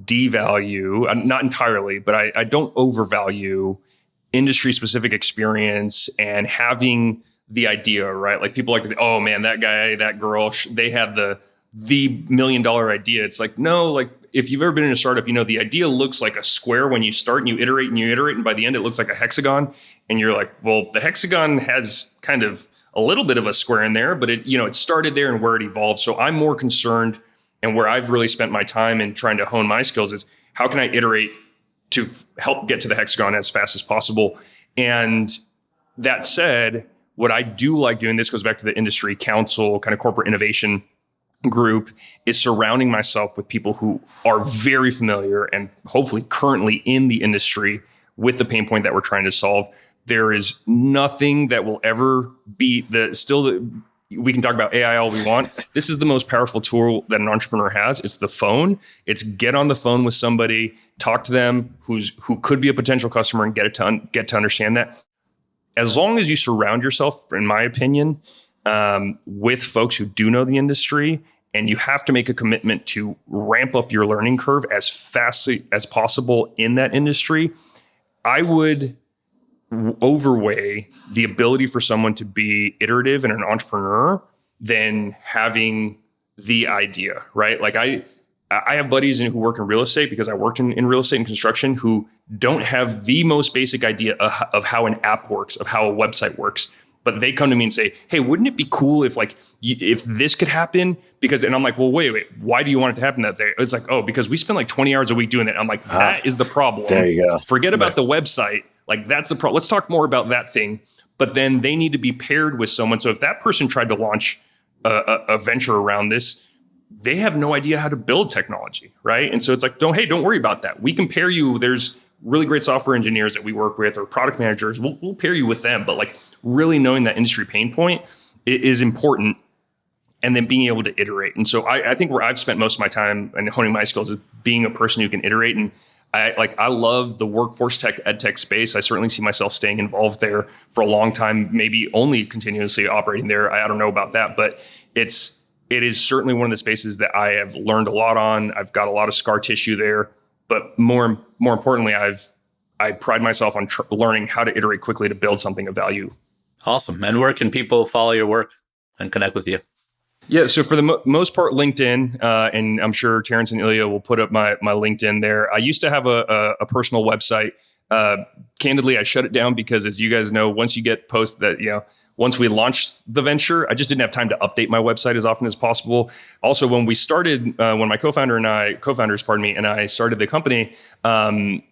devalue, not entirely, but I don't overvalue industry specific experience and having the idea, right? Like people like, oh man, that guy, that girl, they had the $1 million idea. It's like, no, like if you've ever been in a startup, the idea looks like a square when you start and you iterate. And by the end, it looks like a hexagon. And you're like, well, the hexagon has kind of a little bit of a square in there, but it started there and where it evolved. So I'm more concerned, and where I've really spent my time in trying to hone my skills is how can I iterate to help get to the hexagon as fast as possible. And that said, what I do like doing, this goes back to the industry council, kind of corporate innovation group, is surrounding myself with people who are very familiar and hopefully currently in the industry with the pain point that we're trying to solve. There is nothing that will ever beat we can talk about AI all we want. This is the most powerful tool that an entrepreneur has. It's the phone. It's get on the phone with somebody, talk to them who could be a potential customer and get to understand that. As long as you surround yourself, in my opinion, with folks who do know the industry, and you have to make a commitment to ramp up your learning curve as fast as possible in that industry, I would overweigh the ability for someone to be iterative and an entrepreneur than having the idea, right? Like I have buddies who work in real estate because I worked in real estate and construction who don't have the most basic idea of how an app works, of how a website works. But they come to me and say, hey, wouldn't it be cool if if this could happen? And I'm like, well, wait, why do you want it to happen that day? It's like, oh, because we spend like 20 hours a week doing that. I'm like, that is the problem. There you go. Forget about the website. Like that's the problem. Let's talk more about that thing. But then they need to be paired with someone. So if that person tried to launch a venture around this, they have no idea how to build technology, right? And so it's like, don't worry about that. We can pair you. There's really great software engineers that we work with or product managers. We'll pair you with them. But like really knowing that industry pain point is important, and then being able to iterate. And so I think where I've spent most of my time and honing my skills is being a person who can iterate. And I love the workforce tech, ed tech space. I certainly see myself staying involved there for a long time, maybe only continuously operating there. I don't know about that, but it is certainly one of the spaces that I have learned a lot on. I've got a lot of scar tissue there, but more importantly, I pride myself on learning how to iterate quickly to build something of value. Awesome. And where can people follow your work and connect with you? Yeah, so for the most part, LinkedIn, and I'm sure Terence and Ilya will put up my LinkedIn there. I used to have a personal website. Candidly, I shut it down because, as you guys know, once you get posts that, once we launched the venture, I just didn't have time to update my website as often as possible. Also, when we started, when my co-founders, and I started the company, I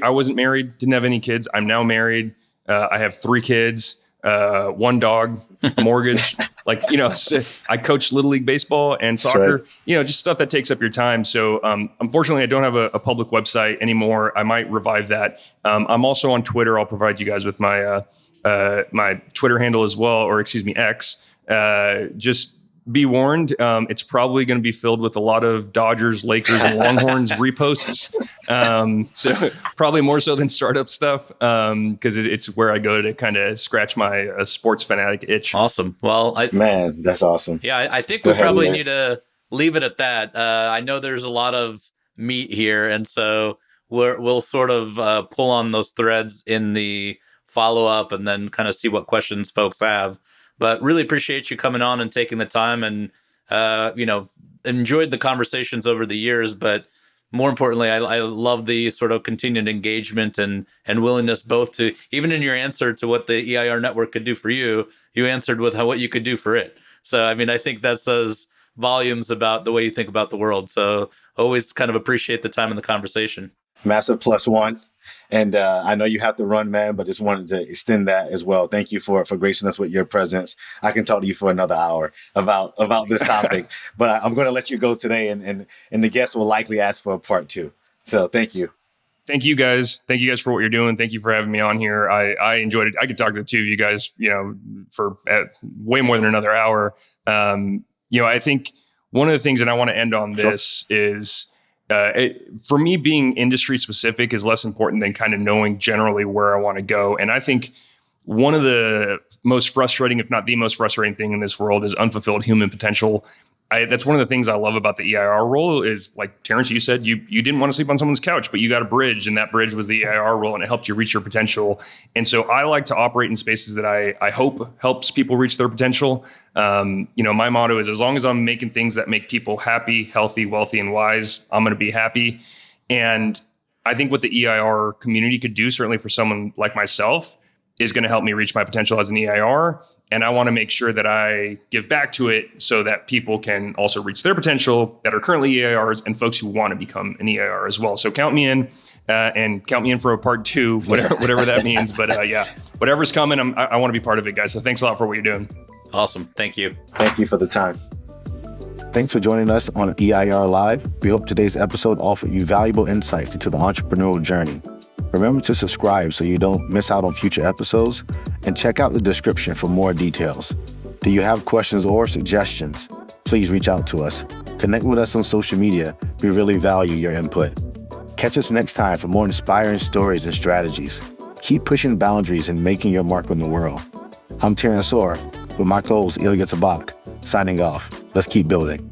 wasn't married, didn't have any kids. I'm now married. I have 3 kids. 1 dog, a mortgage, I coach Little League baseball and soccer, right. Just stuff that takes up your time. So, unfortunately I don't have a public website anymore. I might revive that. I'm also on Twitter. I'll provide you guys with my, my Twitter handle as well, or excuse me, X. Just be warned. It's probably going to be filled with a lot of Dodgers, Lakers, and Longhorns reposts. So probably more so than startup stuff, because it's where I go to kind of scratch my sports fanatic itch. Awesome. Well, Man, that's awesome. Yeah, I think Go we ahead, probably Ilya. need to leave it at that. I know there's a lot of meat here, and so we'll sort of pull on those threads in the follow up, and then kind of see what questions folks have. But really appreciate you coming on and taking the time, and enjoyed the conversations over the years. But more importantly, I love the sort of continued engagement and willingness both to, even in your answer to what the EIR network could do for you, you answered with what you could do for it. So, I mean, I think that says volumes about the way you think about the world. So always kind of appreciate the time and the conversation. Massive +1. And I know you have to run, man, but just wanted to extend that as well. Thank you for gracing us with your presence. I can talk to you for another hour about this topic, but I'm going to let you go today, and the guests will likely ask for a part 2. So thank you. Thank you guys. Thank you guys for what you're doing. Thank you for having me on here. I enjoyed it. I could talk to the two of you guys, for way more than another hour. I think one of the things that I want to end on this is, for me, being industry specific is less important than kind of knowing generally where I want to go. And I think one of the most frustrating, if not the most frustrating thing in this world, is unfulfilled human potential. That's one of the things I love about the EIR role is, like Terence, you said, you didn't want to sleep on someone's couch, but you got a bridge, and that bridge was the EIR role, and it helped you reach your potential. And so I like to operate in spaces that I hope helps people reach their potential. My motto is, as long as I'm making things that make people happy, healthy, wealthy, and wise, I'm going to be happy. And I think what the EIR community could do, certainly for someone like myself, is going to help me reach my potential as an EIR. And I want to make sure that I give back to it so that people can also reach their potential that are currently EIRs, and folks who want to become an EIR as well. So count me in, and count me in for a part 2, whatever that means. But whatever's coming, I want to be part of it, guys. So thanks a lot for what you're doing. Awesome. Thank you. Thank you for the time. Thanks for joining us on EIR Live. We hope today's episode offered you valuable insights into the entrepreneurial journey. Remember to subscribe so you don't miss out on future episodes, and check out the description for more details. Do you have questions or suggestions? Please reach out to us. Connect with us on social media. We really value your input. Catch us next time for more inspiring stories and strategies. Keep pushing boundaries and making your mark on the world. I'm Terence with my co-host Ilya Tabakh, signing off. Let's keep building.